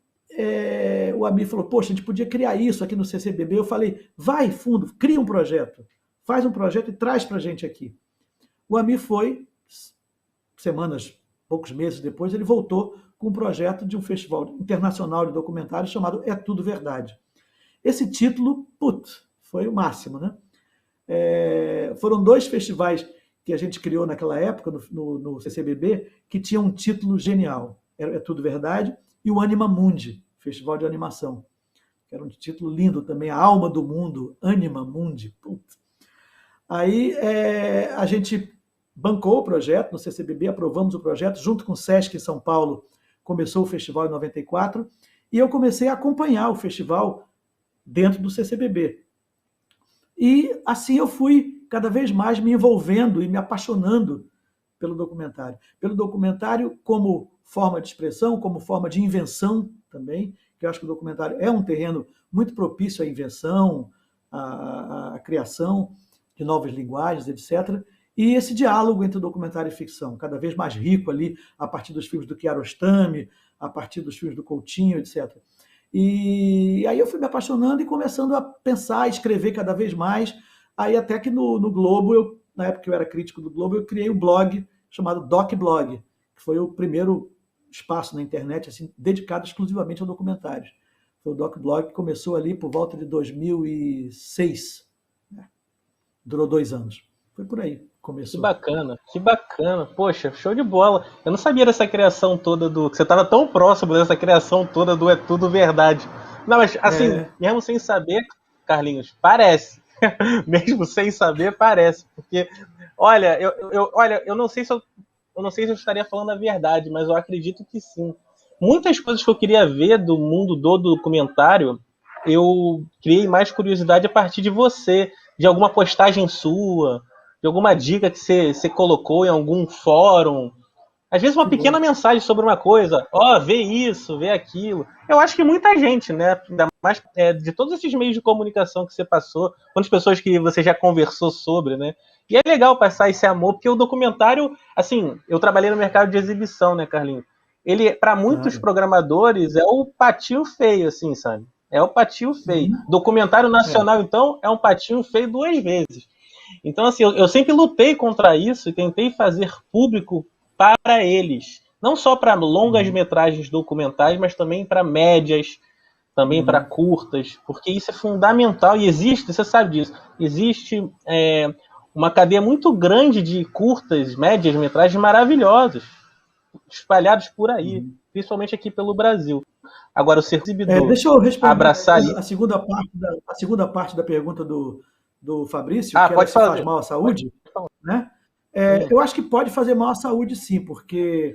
o Amir falou, poxa, a gente podia criar isso aqui no CCBB. Eu falei, vai fundo, cria um projeto, faz um projeto e traz para a gente aqui. O Amir foi, semanas, poucos meses depois, ele voltou com um projeto de um festival internacional de documentários chamado É Tudo Verdade. Esse título, foi o máximo, né? Foram 2 festivais que a gente criou naquela época no CCBB que tinham um título genial. É Tudo Verdade e o Anima Mundi, Festival de Animação. Era um título lindo também, A Alma do Mundo, Anima Mundi. Aí a gente bancou o projeto no CCBB, aprovamos o projeto, junto com o Sesc em São Paulo, começou o festival em 94, e eu comecei a acompanhar o festival dentro do CCBB. E assim eu fui cada vez mais me envolvendo e me apaixonando pelo documentário. Pelo documentário como forma de expressão, como forma de invenção também, que eu acho que o documentário é um terreno muito propício à invenção, à criação de novas linguagens, etc. E esse diálogo entre documentário e ficção, cada vez mais rico ali, a partir dos filmes do Kiarostami, a partir dos filmes do Coutinho, etc. E aí eu fui me apaixonando e começando a pensar, a escrever cada vez mais. Aí até que no Globo, na época que eu era crítico do Globo, eu criei um blog chamado Doc Blog, que foi o primeiro espaço na internet assim, dedicado exclusivamente a documentários. Foi o Doc Blog que começou ali por volta de 2006. Durou 2 anos. Foi por aí. Começou. Que bacana. Poxa, show de bola. Eu não sabia dessa criação toda do... Você estava tão próximo dessa criação toda do É Tudo Verdade. Não, mas assim, mesmo sem saber, Carlinhos, parece. Mesmo sem saber, parece. Porque, olha, eu não sei se eu estaria falando a verdade, mas eu acredito que sim. Muitas coisas que eu queria ver do mundo do documentário, eu criei mais curiosidade a partir de você, de alguma postagem sua, de alguma dica que você colocou em algum fórum. Às vezes uma pequena mensagem sobre uma coisa, vê isso, vê aquilo. Eu acho que muita gente, né, ainda mais de todos esses meios de comunicação que você passou, quantas pessoas que você já conversou sobre, né? E é legal passar esse amor, porque o documentário, assim, eu trabalhei no mercado de exibição, né, Carlinhos? Ele, para muitos programadores, é o patinho feio, assim, sabe? É o patinho feio. Documentário nacional, então, é um patinho feio 2 vezes. Então, assim, eu sempre lutei contra isso e tentei fazer público para eles. Não só para longas metragens documentais, mas também para médias, também para curtas, porque isso é fundamental e existe, você sabe disso, existe uma cadeia muito grande de curtas, médias metragens maravilhosas, espalhados por aí, principalmente aqui pelo Brasil. Agora, o ser exibidor, deixa eu responder abraçar a segunda parte da pergunta do Fabrício, que era se faz mal à saúde, né? Eu acho que pode fazer mal à saúde, sim, porque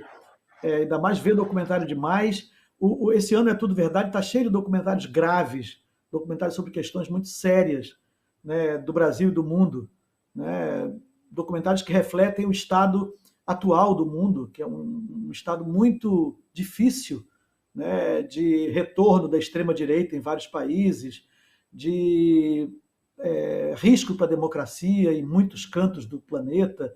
ainda mais ver documentário demais. Esse ano É Tudo Verdade está cheio de documentários graves, documentários sobre questões muito sérias, né, do Brasil e do mundo, né, documentários que refletem o estado atual do mundo, que é um estado muito difícil, né, de retorno da extrema-direita em vários países, de risco para a democracia em muitos cantos do planeta,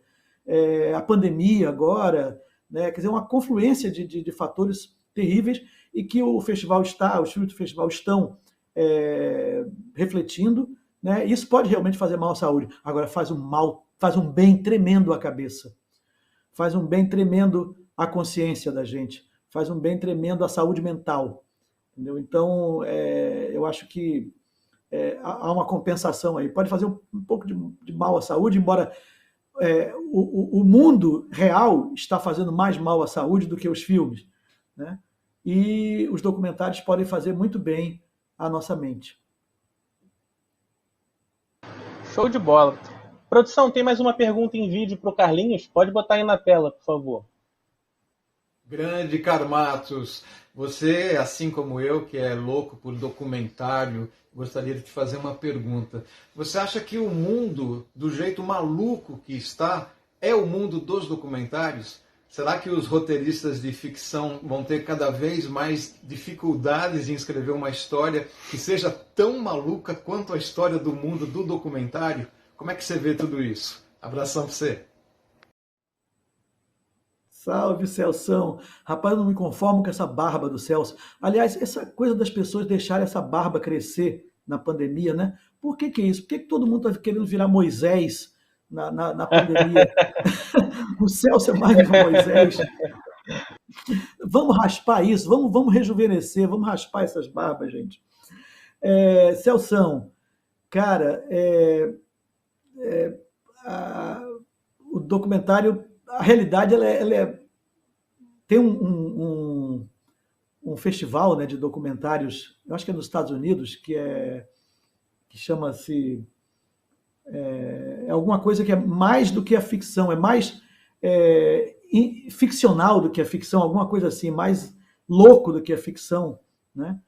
a pandemia agora, né, quer dizer, uma confluência de fatores terríveis e que os filmes do festival estão refletindo, né? Isso pode realmente fazer mal à saúde. Agora faz um bem tremendo à cabeça, faz um bem tremendo à consciência da gente, faz um bem tremendo à saúde mental, entendeu? Então, eu acho que há uma compensação aí. Pode fazer um pouco de mal à saúde, embora o mundo real está fazendo mais mal à saúde do que os filmes, né? E os documentários podem fazer muito bem à nossa mente. Show de bola. Produção, tem mais uma pergunta em vídeo para o Carlinhos? Pode botar aí na tela, por favor. Grande Carmatos, você, assim como eu, que é louco por documentário, gostaria de te fazer uma pergunta. Você acha que o mundo, do jeito maluco que está, é o mundo dos documentários? Será que os roteiristas de ficção vão ter cada vez mais dificuldades em escrever uma história que seja tão maluca quanto a história do mundo do documentário? Como é que você vê tudo isso? Abração pra você. Salve, Celção. Rapaz, eu não me conformo com essa barba do Celso. Aliás, essa coisa das pessoas deixarem essa barba crescer na pandemia, né? Por que que é isso? Por que que todo mundo está querendo virar Moisés na pandemia? O Celso é mais do que Moisés. Vamos raspar isso, vamos rejuvenescer, vamos raspar essas barbas, gente. Celção, cara, o documentário, a realidade, tem um festival, né, de documentários, eu acho que é nos Estados Unidos, que chama-se alguma coisa que é mais do que a ficção, é mais ficcional do que a ficção, alguma coisa assim, mais louco do que a ficção, né?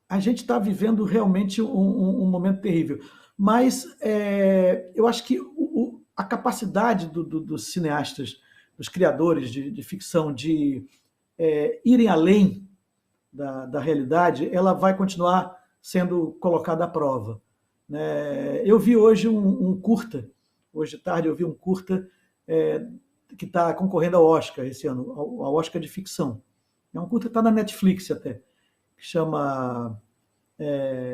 A gente está vivendo realmente um momento terrível, mas eu acho que a capacidade dos cineastas, dos criadores de ficção, de irem além da realidade, ela vai continuar sendo colocada à prova, né? Eu vi hoje um curta, hoje de tarde eu vi um curta que está concorrendo ao Oscar esse ano, ao Oscar de ficção. É um curta que está na Netflix até, que chama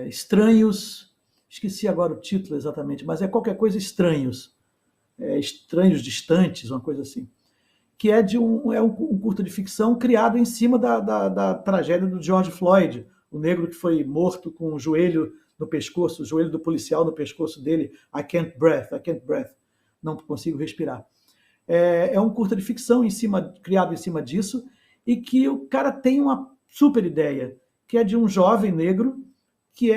Estranhos, esqueci agora o título exatamente, mas é qualquer coisa Estranhos, Estranhos Distantes, uma coisa assim, que é um curta de ficção criado em cima da tragédia do George Floyd, o negro que foi morto com o joelho no pescoço, o joelho do policial no pescoço dele, I can't breathe, não consigo respirar. É um curta de ficção criado em cima disso, e que o cara tem uma super ideia, que é de um jovem negro que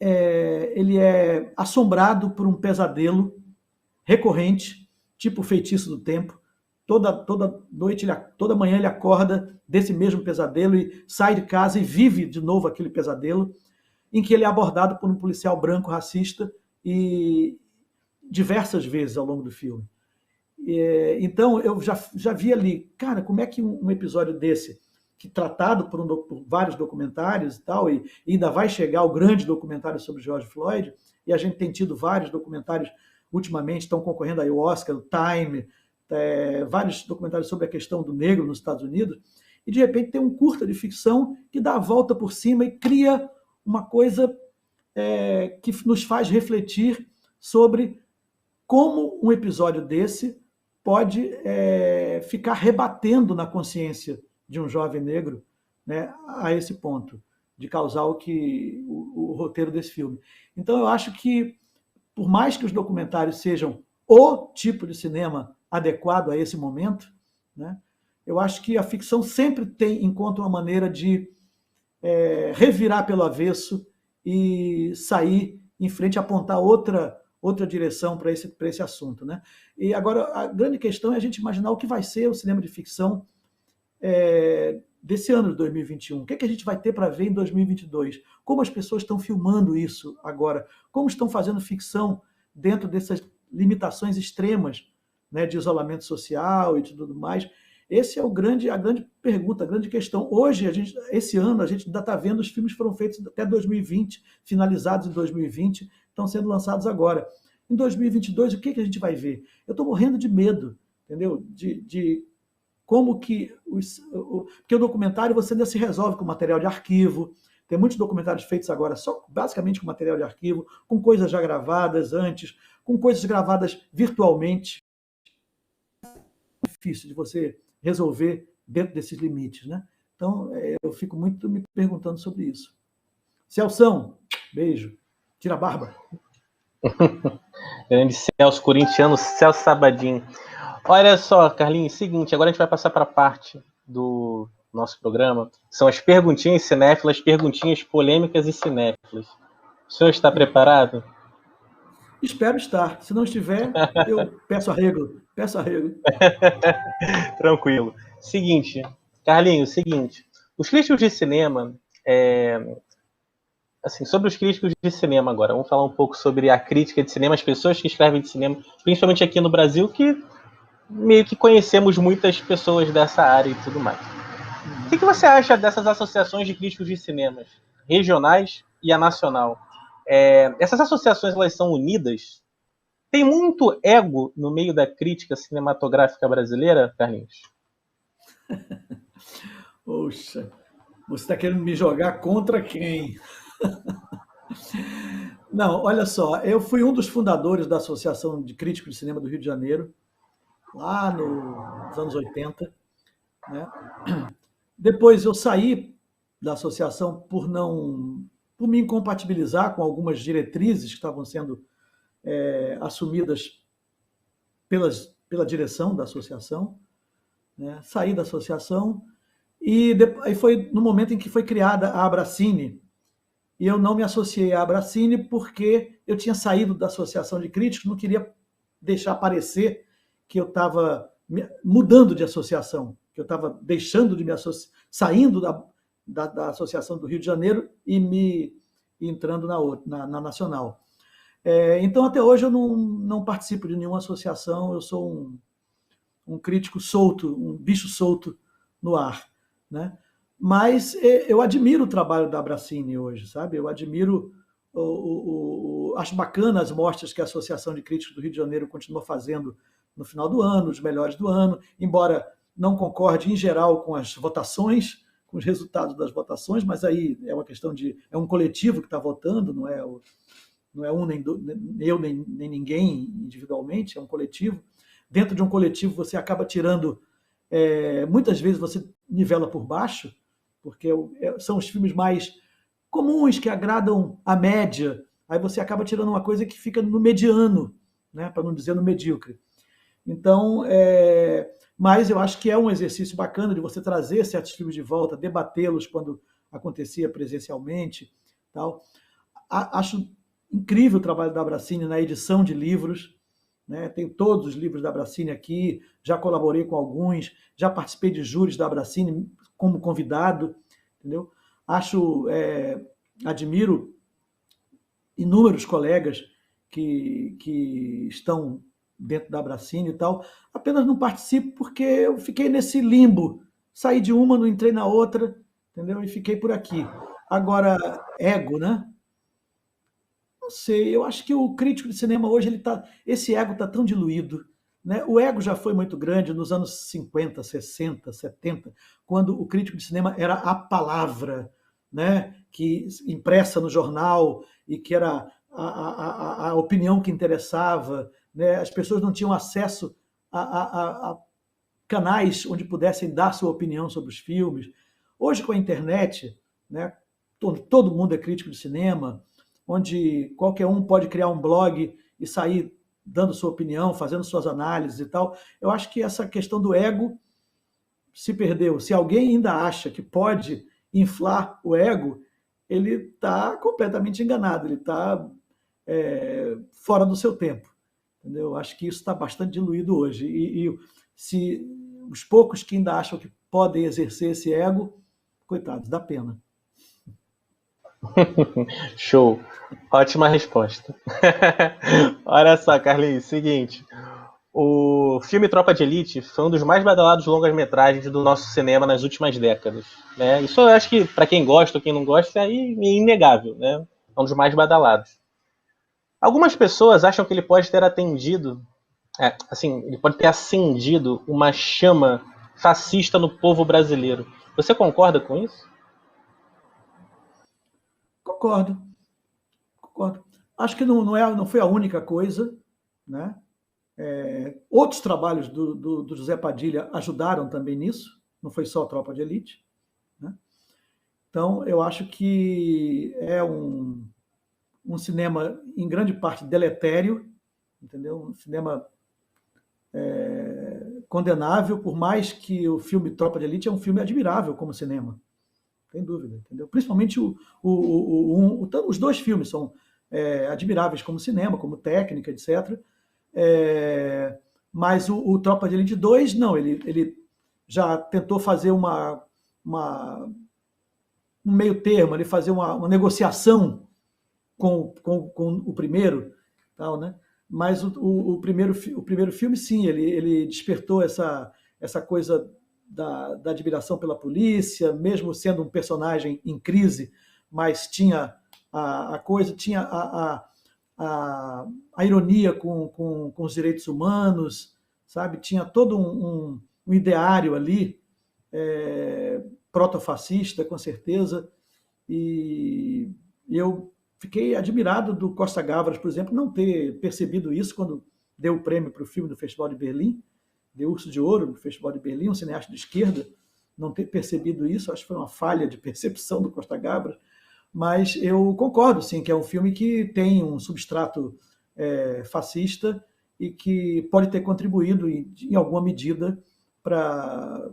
ele é assombrado por um pesadelo recorrente, tipo o Feitiço do Tempo. Toda noite, toda manhã ele acorda desse mesmo pesadelo e sai de casa e vive de novo aquele pesadelo, em que ele é abordado por um policial branco racista e diversas vezes ao longo do filme. Então eu já vi ali, cara, como é que um episódio desse, que tratado por vários documentários e tal, e ainda vai chegar o grande documentário sobre George Floyd, e a gente tem tido vários documentários ultimamente, estão concorrendo aí o Oscar, o Time, vários documentários sobre a questão do negro nos Estados Unidos, e de repente tem um curta de ficção que dá a volta por cima e cria uma coisa que nos faz refletir sobre como um episódio desse pode ficar rebatendo na consciência de um jovem negro, né, a esse ponto, de causar o roteiro desse filme. Então eu acho que, por mais que os documentários sejam o tipo de cinema adequado a esse momento, né, eu acho que a ficção sempre encontra uma maneira de revirar pelo avesso e sair em frente, apontar outra direção para esse assunto, né? E agora a grande questão é a gente imaginar o que vai ser o cinema de ficção desse ano de 2021. O que é que a gente vai ter para ver em 2022? Como as pessoas estão filmando isso agora? Como estão fazendo ficção dentro dessas limitações extremas, né, de isolamento social e tudo mais? Esse é a grande pergunta, a grande questão. Hoje, esse ano, a gente ainda está vendo os filmes que foram feitos até 2020, finalizados em 2020, estão sendo lançados agora. Em 2022, o que a gente vai ver? Eu estou morrendo de medo, entendeu? De como que... Porque o documentário você ainda se resolve com material de arquivo. Tem muitos documentários feitos agora só basicamente com material de arquivo, com coisas já gravadas antes, com coisas gravadas virtualmente. É difícil de você resolver dentro desses limites, né? Então, eu fico muito me perguntando sobre isso. Celção, beijo. Tira a barba. Grande Celso, corintiano, Celso Sabadin. Olha só, Carlinhos, seguinte, agora a gente vai passar para a parte do nosso programa, são as perguntinhas cinéfilas, perguntinhas polêmicas e cinéfilas. O senhor está preparado? Espero estar. Se não estiver, eu peço arrego. Peço arrego. Tranquilo. Seguinte, Carlinhos, seguinte. Os críticos de cinema, assim, sobre os críticos de cinema agora, vamos falar um pouco sobre a crítica de cinema, as pessoas que escrevem de cinema, principalmente aqui no Brasil, que meio que conhecemos muitas pessoas dessa área e tudo mais. O que você acha dessas associações de críticos de cinemas, regionais e a nacional? Essas associações, elas são unidas? Tem muito ego no meio da crítica cinematográfica brasileira, Carlinhos? Poxa, você está querendo me jogar contra quem? Não, olha só, eu fui um dos fundadores da Associação de Críticos de Cinema do Rio de Janeiro, lá nos anos 80, né? Depois eu saí da associação por me incompatibilizar com algumas diretrizes que estavam sendo assumidas pela direção da associação, né? Saí da associação aí foi no momento em que foi criada a Abracine, e eu não me associei à Abracine porque eu tinha saído da associação de críticos, não queria deixar parecer que eu estava mudando de associação, que eu estava deixando de me associar, saindo da Associação do Rio de Janeiro e entrando na Nacional. Então, até hoje, eu não participo de nenhuma associação, eu sou um crítico solto, um bicho solto no ar, né? Mas eu admiro o trabalho da Abracine hoje, sabe? Eu admiro, acho bacana as mostras que a Associação de Críticos do Rio de Janeiro continua fazendo no final do ano, os melhores do ano, embora não concorde em geral com as votações, com os resultados das votações, mas aí é uma questão é um coletivo que está votando, não é eu nem ninguém individualmente, é um coletivo. Dentro de um coletivo você acaba tirando, muitas vezes você nivela por baixo, porque são os filmes mais comuns, que agradam a média, aí você acaba tirando uma coisa que fica no mediano, né, para não dizer no medíocre. Então, mas eu acho que é um exercício bacana de você trazer certos filmes de volta, debatê-los quando acontecia presencialmente, tal. Acho incrível o trabalho da Abracine na edição de livros, né? Tenho todos os livros da Abracine aqui, já colaborei com alguns, já participei de júris da Abracine como convidado, entendeu? Admiro inúmeros colegas que estão dentro da Abracine e tal, apenas não participo porque eu fiquei nesse limbo, saí de uma, não entrei na outra, entendeu? E fiquei por aqui. Agora, ego, né? Não sei, eu acho que o crítico de cinema hoje, esse ego está tão diluído, né? O ego já foi muito grande nos anos 50, 60, 70, quando o crítico de cinema era a palavra, né? Que impressa no jornal e que era a opinião que interessava, né? As pessoas não tinham acesso a canais onde pudessem dar sua opinião sobre os filmes. Hoje, com a internet, né? Todo mundo é crítico de cinema, onde qualquer um pode criar um blog e sair dando sua opinião, fazendo suas análises e tal. Eu acho que essa questão do ego se perdeu. Se alguém ainda acha que pode inflar o ego, ele está completamente enganado, ele está fora do seu tempo. Entendeu? Eu acho que isso está bastante diluído hoje. E se os poucos que ainda acham que podem exercer esse ego, coitados, dá pena. Show. Ótima resposta. Olha só, Carlinhos, seguinte. O filme Tropa de Elite foi um dos mais badalados longas-metragens do nosso cinema nas últimas décadas, né? Isso eu acho que, para quem gosta ou quem não gosta, é inegável, né? É um dos mais badalados. Algumas pessoas acham que ele pode ter ele pode ter acendido uma chama fascista no povo brasileiro. Você concorda com isso? Concordo. Acho que não foi a única coisa, né? Outros trabalhos do José Padilha ajudaram também nisso, não foi só a Tropa de Elite, né? Então, eu acho que é um cinema, em grande parte, deletério, entendeu? Um cinema condenável, por mais que o filme Tropa de Elite é um filme admirável como cinema, sem dúvida, entendeu? Principalmente os dois filmes são admiráveis como cinema, como técnica, etc. Mas o Tropa de Elite 2, não, ele já tentou fazer um meio termo, ele fazer uma negociação com o primeiro, tal, né? Mas o primeiro filme, sim, ele despertou essa coisa da admiração pela polícia, mesmo sendo um personagem em crise, mas tinha a coisa, tinha a ironia com os direitos humanos, sabe? Tinha todo um ideário ali, protofascista, com certeza, e eu fiquei admirado do Costa Gavras, por exemplo, não ter percebido isso quando deu o prêmio para o filme do Festival de Berlim, deu Urso de Ouro no Festival de Berlim, um cineasta de esquerda, não ter percebido isso, acho que foi uma falha de percepção do Costa Gavras, mas eu concordo, sim, que é um filme que tem um substrato fascista e que pode ter contribuído, em alguma medida, para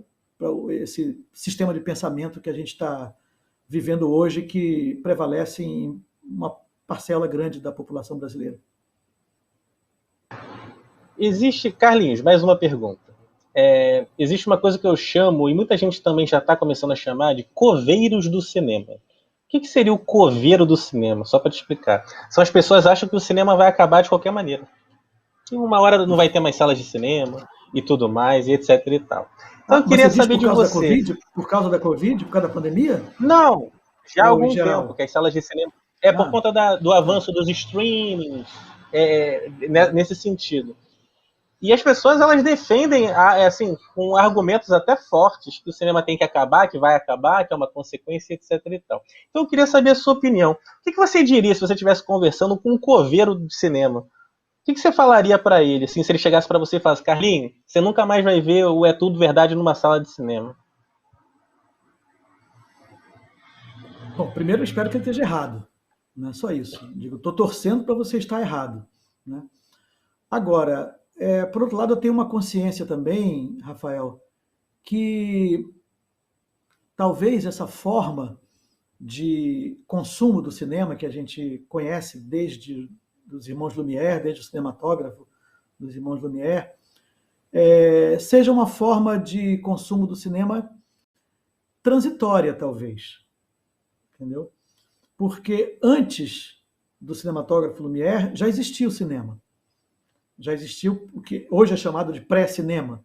esse sistema de pensamento que a gente está vivendo hoje, que prevalece em uma parcela grande da população brasileira. Existe, Carlinhos, mais uma pergunta. Existe uma coisa que eu chamo, e muita gente também já está começando a chamar, de coveiros do cinema. O que seria o coveiro do cinema? Só para te explicar. São as pessoas que acham que o cinema vai acabar de qualquer maneira. Que uma hora não vai ter mais salas de cinema e tudo mais, e etc e tal. Então eu queria saber de você. Por causa da Covid? Por causa da pandemia? Não, já há algum tempo que as salas de cinema... por conta do avanço dos streamings, nesse sentido. E as pessoas, elas defendem, assim, com argumentos até fortes, que o cinema tem que acabar, que vai acabar, que é uma consequência, etc e tal. Então eu queria saber a sua opinião. O que você diria se você estivesse conversando com um coveiro de cinema? O que você falaria para ele, assim, se ele chegasse para você e falasse: Carlinhos, você nunca mais vai ver o É Tudo Verdade numa sala de cinema? Bom, primeiro eu espero que ele esteja errado. Não é só isso. Digo, estou torcendo para você estar errado, né? Agora, por outro lado, eu tenho uma consciência também, Rafael, que talvez essa forma de consumo do cinema que a gente conhece desde os irmãos Lumière, desde o cinematógrafo dos irmãos Lumière, seja uma forma de consumo do cinema transitória, talvez. Entendeu? Porque antes do cinematógrafo Lumière já existia o cinema. Já existiu o que hoje é chamado de pré-cinema,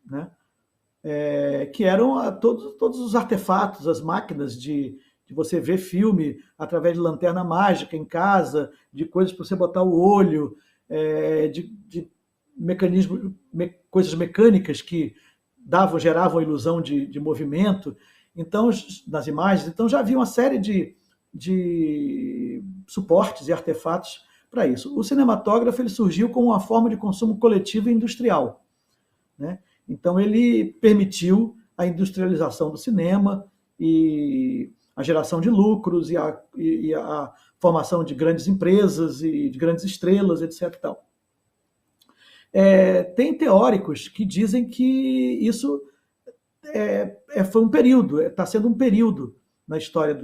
né? Que eram todos os artefatos, as máquinas de você ver filme através de lanterna mágica em casa, de coisas para você botar o olho, de mecanismos, coisas mecânicas que geravam a ilusão de movimento, então, nas imagens. Então já havia uma série de suportes e artefatos para isso. O cinematógrafo ele surgiu como uma forma de consumo coletivo e industrial, né? Então ele permitiu a industrialização do cinema e a geração de lucros e a formação de grandes empresas e de grandes estrelas, etc. E tal. Tem teóricos que dizem que isso foi um período, está sendo um período na história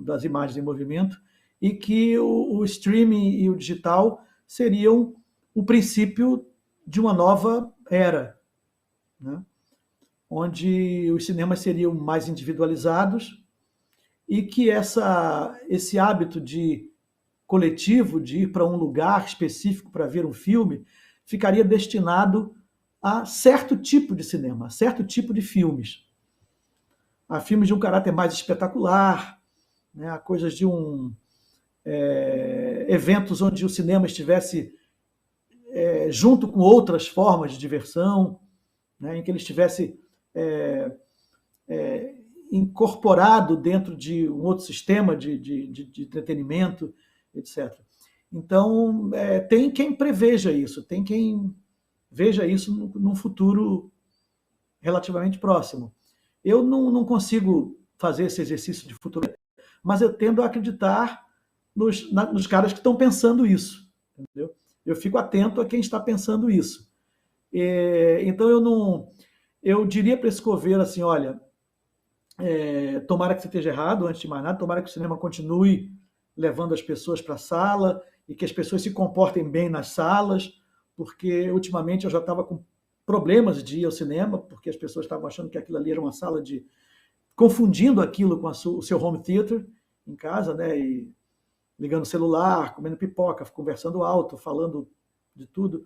das imagens em movimento, e que o streaming e o digital seriam o princípio de uma nova era, né? Onde os cinemas seriam mais individualizados e que esse hábito coletivo de ir para um lugar específico para ver um filme ficaria destinado a certo tipo de cinema, a certo tipo de filmes. A filmes de um caráter mais espetacular, né? A coisas de eventos onde o cinema estivesse junto com outras formas de diversão, né? Em que ele estivesse incorporado dentro de um outro sistema de entretenimento, etc. Então, tem quem preveja isso, tem quem veja isso num futuro relativamente próximo. Eu não consigo fazer esse exercício de futuro, mas eu tendo a acreditar nos caras que estão pensando isso, entendeu? Eu fico atento a quem está pensando isso. Então eu diria para esse coveiro assim: olha, tomara que você esteja errado, antes de mais nada, tomara que o cinema continue levando as pessoas para a sala e que as pessoas se comportem bem nas salas, porque ultimamente eu já estava com problemas de ir ao cinema, porque as pessoas estavam achando que aquilo ali era uma sala de... confundindo aquilo com o seu home theater em casa, né? E ligando o celular, comendo pipoca, conversando alto, falando de tudo.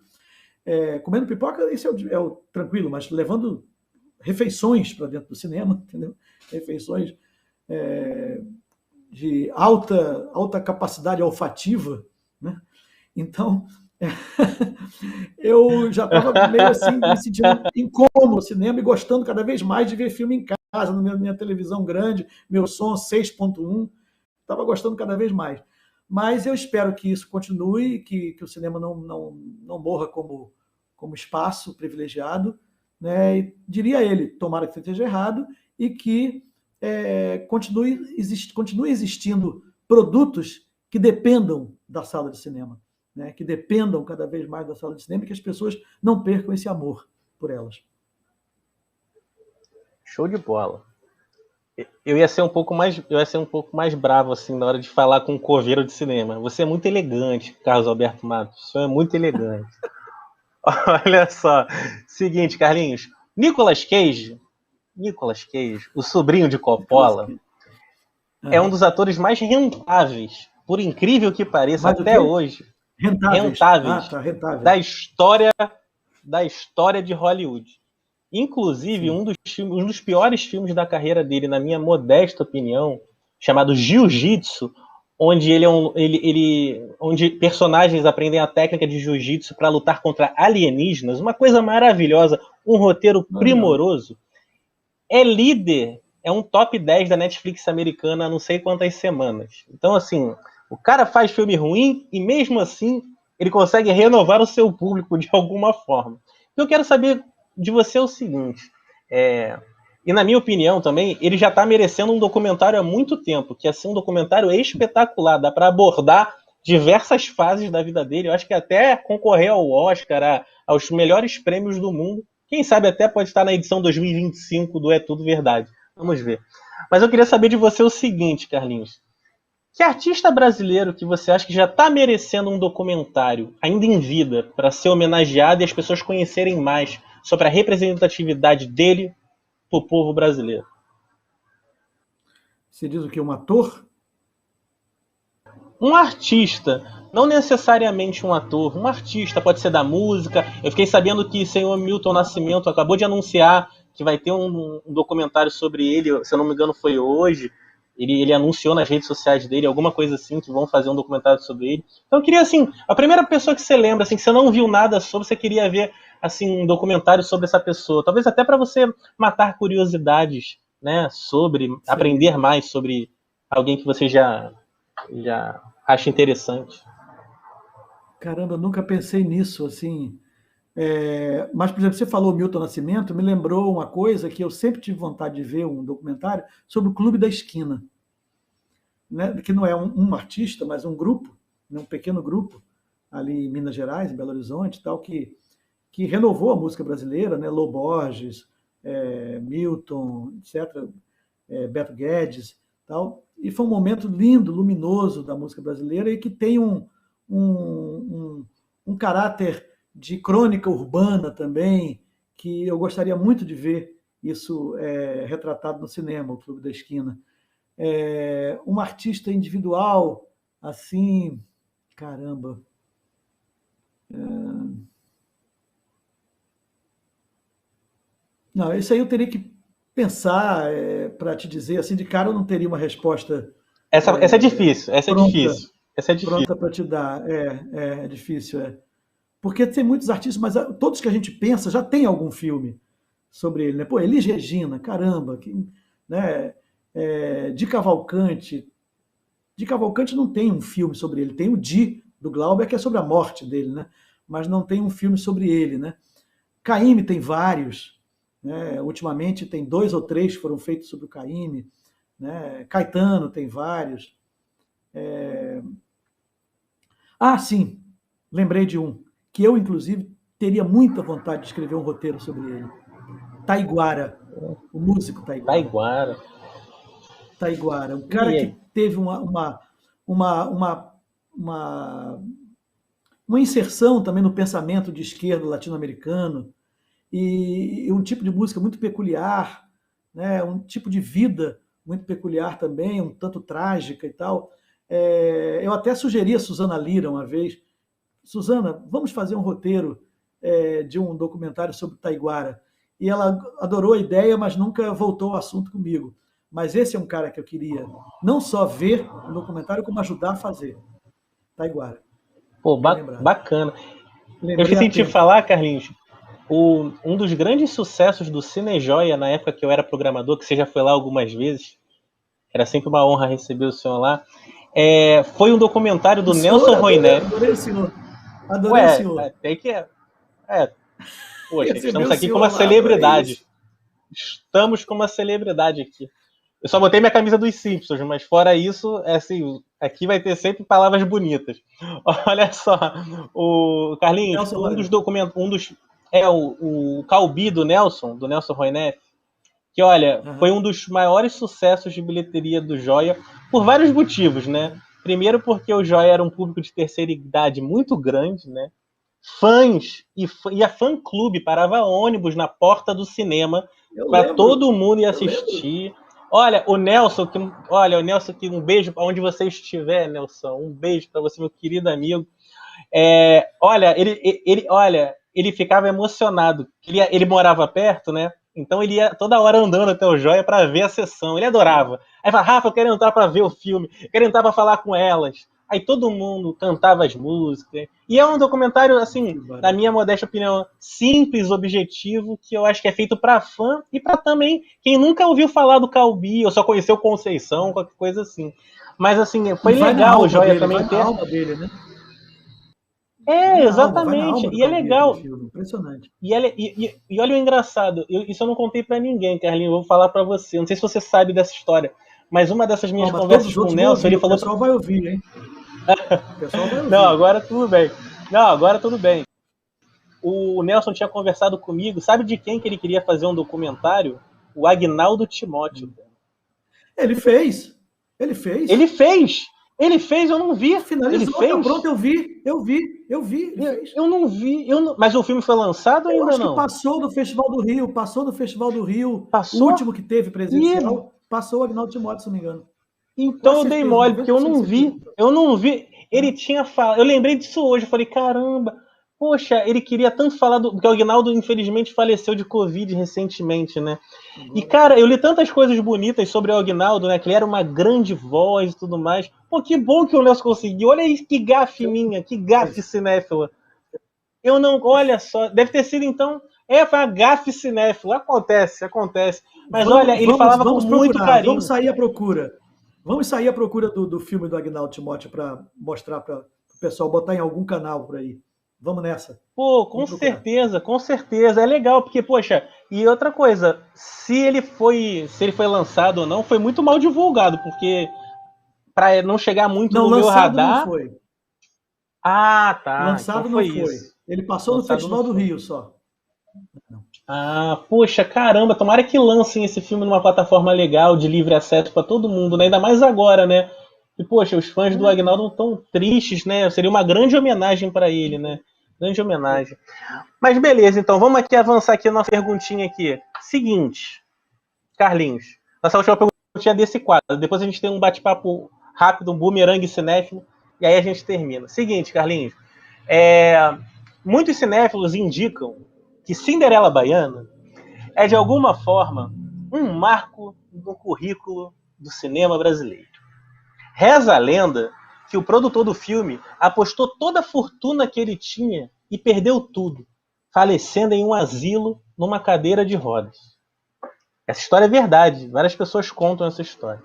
Comendo pipoca, isso é o tranquilo, mas levando refeições para dentro do cinema, entendeu? Refeições de alta capacidade olfativa, né? Então, eu já estava meio assim, me sentindo incômodo no cinema e gostando cada vez mais de ver filme em casa, na minha televisão grande, meu som 6.1, estava gostando cada vez mais. Mas eu espero que isso continue, que o cinema não morra como espaço privilegiado, né? E diria ele, tomara que esteja errado, e que continue existindo produtos que dependam da sala de cinema, né? Que dependam cada vez mais da sala de cinema e que as pessoas não percam esse amor por elas. Show de bola. Eu ia ser um pouco mais bravo assim na hora de falar com um coveiro de cinema. Você é muito elegante, Carlos Alberto Matos. O senhor é muito elegante. Olha só. Seguinte, Carlinhos. Nicolas Cage, o sobrinho de Coppola, é um dos atores mais rentáveis, por incrível que pareça, até hoje. Rentáveis. Rentável. Da história de Hollywood. Inclusive, um dos piores filmes da carreira dele, na minha modesta opinião, chamado Jiu-Jitsu, onde onde personagens aprendem a técnica de jiu-jitsu para lutar contra alienígenas, uma coisa maravilhosa, um roteiro primoroso, é líder, é um top 10 da Netflix americana há não sei quantas semanas. Então, assim, o cara faz filme ruim e mesmo assim ele consegue renovar o seu público de alguma forma. Eu quero saber de você o seguinte, e na minha opinião também, ele já está merecendo um documentário há muito tempo, que assim, um documentário espetacular, dá para abordar diversas fases da vida dele, eu acho que até concorrer ao Oscar, aos melhores prêmios do mundo, quem sabe até pode estar na edição 2025 do É Tudo Verdade, vamos ver. Mas eu queria saber de você o seguinte, Carlinhos, que artista brasileiro que você acha que já está merecendo um documentário, ainda em vida, para ser homenageado e as pessoas conhecerem mais sobre a representatividade dele para o povo brasileiro? Você diz o quê? Um ator? Um artista, não necessariamente um ator, um artista, pode ser da música. Eu fiquei sabendo que o senhor Milton Nascimento acabou de anunciar que vai ter um documentário sobre ele, se eu não me engano foi hoje. Ele anunciou nas redes sociais dele, alguma coisa assim, que vão fazer um documentário sobre ele. Então eu queria, assim, a primeira pessoa que você lembra, assim, que você não viu nada sobre, você queria ver, assim, um documentário sobre essa pessoa. Talvez até para você matar curiosidades, né, sobre, sim, aprender mais sobre alguém que você já acha interessante. Caramba, eu nunca pensei nisso, assim. Mas, por exemplo, você falou Milton Nascimento, me lembrou uma coisa que eu sempre tive vontade de ver, um documentário sobre o Clube da Esquina, né? Que não é um artista, mas um grupo, né? Um pequeno grupo, ali em Minas Gerais, em Belo Horizonte, tal, que renovou a música brasileira, né? Lô Borges, Milton, etc., Beto Guedes, tal. E foi um momento lindo, luminoso da música brasileira e que tem um caráter de crônica urbana também, que eu gostaria muito de ver isso retratado no cinema, o Clube da Esquina. Uma artista individual, assim, caramba. Não, isso aí eu teria que pensar para te dizer, assim, de cara eu não teria uma resposta. Essa é difícil, essa é difícil. Pronta para te dar. É difícil, Porque tem muitos artistas, mas todos que a gente pensa já tem algum filme sobre ele, né? Pô, Elis Regina, caramba, né? Di Cavalcanti. Di Cavalcanti não tem um filme sobre ele, tem o Di, do Glauber, que é sobre a morte dele, né? Mas não tem um filme sobre ele, né? Caymmi tem vários, né? Ultimamente tem 2 ou 3 que foram feitos sobre o Caymmi, né? Caetano tem vários. Sim, lembrei de um, que eu, inclusive, teria muita vontade de escrever um roteiro sobre ele. Taiguara, o músico Taiguara. Taiguara. Um cara que teve uma uma, uma, uma, uma inserção também no pensamento de esquerda latino-americano, e um tipo de música muito peculiar, né? Um tipo de vida muito peculiar também, um tanto trágica e tal. Eu até sugeri a Susana Lira uma vez: Susana, vamos fazer um roteiro de um documentário sobre Taiguara. E ela adorou a ideia, mas nunca voltou ao assunto comigo. Mas esse é um cara que eu queria não só ver no documentário, como ajudar a fazer. Taiguara. Pô, Bem lembrado. bacana. Eu Lembrei esqueci a de te tempo. falar, Carlinhos, um dos grandes sucessos do Cinejoia, na época que eu era programador, que você já foi lá algumas vezes, era sempre uma honra receber o senhor lá, foi um documentário do O senhor, Nelson Roiné. adorei o senhor. Adorei o Ué, senhor. tem que... poxa, Receber estamos o aqui com senhor uma lá, adorei celebridade. isso. Estamos com uma celebridade aqui. Eu só botei minha camisa dos Simpsons, mas fora isso, assim, aqui vai ter sempre palavras bonitas. Olha só, o Carlinhos, Nelson um dos Roiné. documentos, o Calbi do Nelson Roiné, que olha, foi um dos maiores sucessos de bilheteria do Joia, por vários motivos, né? Primeiro porque o Joia era um público de terceira idade muito grande, né? Fãs e a fã-clube parava ônibus na porta do cinema Eu para todo lembro. mundo ir Eu lembro. assistir. O Nelson, que um beijo onde você estiver, Nelson, um beijo para você, meu querido amigo. Ele ficava emocionado. Ele morava perto, né? Então ele ia toda hora andando até o Joia para ver a sessão. Ele adorava. Aí falava: Rafa, eu quero entrar para ver o filme, eu quero entrar para falar com elas. Aí todo mundo cantava as músicas. E é um documentário, assim, na minha modesta opinião, simples, objetivo, que eu acho que é feito para fã e para também quem nunca ouviu falar do Calbi, ou só conheceu Conceição, qualquer coisa assim. Mas, assim, foi legal o Joia também vai ter. na alma dele, né? Vai na Exatamente. alma do E é Calbi aquele legal. filme. Impressionante. E olha o engraçado, isso eu não contei pra ninguém, Carlinhos, eu vou falar pra você. Não sei se você sabe dessa história, mas uma dessas minhas Mas todos conversas os com o outros vão Nelson, ouvir. ele O falou. pessoal vai ouvir, hein? O pessoal vai Não, ouvir. agora tudo bem. Não, agora tudo bem. O Nelson tinha conversado comigo, sabe de quem que ele queria fazer um documentário? O Agnaldo Timóteo. Ele fez. Ele Ele fez. fez! Ele fez, eu não vi. Ele Finalizou, tá fez. pronto, eu vi. Ele fez. Eu não vi. Mas o filme foi lançado ou Eu ainda acho que não? passou do Festival do Rio. Passou do Festival do Rio. O Passou? último que teve Ih, presencial. Passou o Agnaldo Timóteo, se não me engano. então Quase eu dei certeza, mole, porque eu 90% de não vi. certeza. Eu não vi. Ele tinha falado. Eu lembrei disso hoje. Eu falei, caramba, poxa, ele queria tanto falar do. Porque o Agnaldo, infelizmente, faleceu de Covid recentemente, né? E, Agora. cara, eu li tantas coisas bonitas sobre o Agnaldo, né? Que ele era uma grande voz e tudo mais. Pô, que bom que o Nelson conseguiu. Olha aí que gafe minha, que gafe cinéfila. Eu não. Olha só, deve ter sido então. Foi a gafe cinéfila. Acontece. Mas olha, ele falava com Vamos muito procurar. Vamos carinho. sair à procura. Vamos sair à procura do filme do Agnaldo Timóteo para mostrar para o pessoal, botar em algum canal por aí. Vamos nessa. Pô, com Vamos procurar. certeza, com certeza. É legal, porque, poxa, e outra coisa, se ele foi lançado ou não, foi muito mal divulgado, porque para não chegar muito Não, no meu lançado não radar. foi. Ah, tá. Então Lançado não foi foi. isso. Ele passou no Lançado não Festival do foi. Rio só. Ah, poxa, caramba, tomara que lancem esse filme numa plataforma legal, de livre acesso para todo mundo, né? Ainda mais agora, né? E, poxa, os fãs do Agnaldo estão tristes, né? Seria uma grande homenagem para ele, né? Grande homenagem. Mas beleza, então vamos aqui avançar aqui na perguntinha aqui. Seguinte, Carlinhos, nossa última perguntinha desse quadro. Depois a gente tem um bate-papo rápido, um bumerangue cinéfilo, e aí a gente termina. Seguinte, Carlinhos, muitos cinéfilos indicam que Cinderela Baiana é, de alguma forma, um marco no currículo do cinema brasileiro. Reza a lenda que o produtor do filme apostou toda a fortuna que ele tinha e perdeu tudo, falecendo em um asilo numa cadeira de rodas. Essa história é verdade, várias pessoas contam essa história.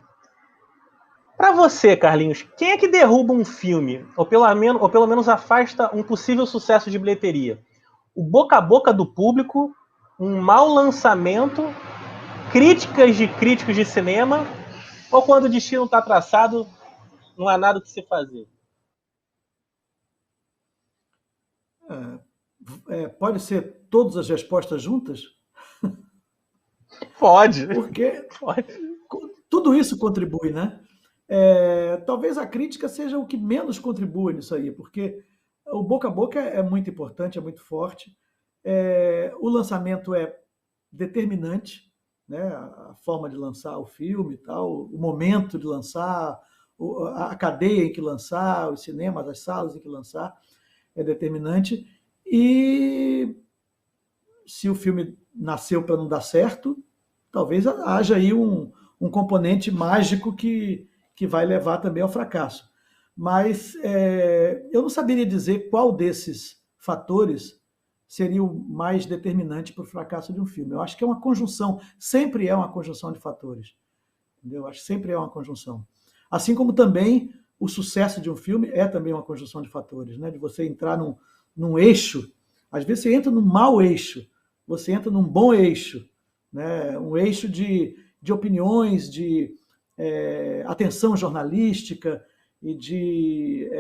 Para você, Carlinhos, quem é que derruba um filme, ou pelo menos afasta um possível sucesso de bilheteria? O boca a boca do público, um mau lançamento, críticas de críticos de cinema, ou quando o destino está traçado, não há nada o que se fazer? Pode ser todas as respostas juntas? Pode. Porque Pode. tudo isso contribui, né? Talvez a crítica seja o que menos contribui nisso aí, porque o boca a boca é muito importante, é muito forte. O lançamento é determinante, né? A forma de lançar o filme e tal, o momento de lançar, a cadeia em que lançar, os cinemas, as salas em que lançar, é determinante. E se o filme nasceu para não dar certo, talvez haja aí um componente mágico que vai levar também ao fracasso. Mas eu não saberia dizer qual desses fatores seria o mais determinante para o fracasso de um filme. Eu acho que é uma conjunção, sempre é uma conjunção de fatores. Entendeu? Eu acho que sempre é uma conjunção. Assim como também o sucesso de um filme é também uma conjunção de fatores, né? De você entrar num eixo, às vezes você entra num mau eixo, você entra num bom eixo, né? Um eixo de opiniões, de atenção jornalística e de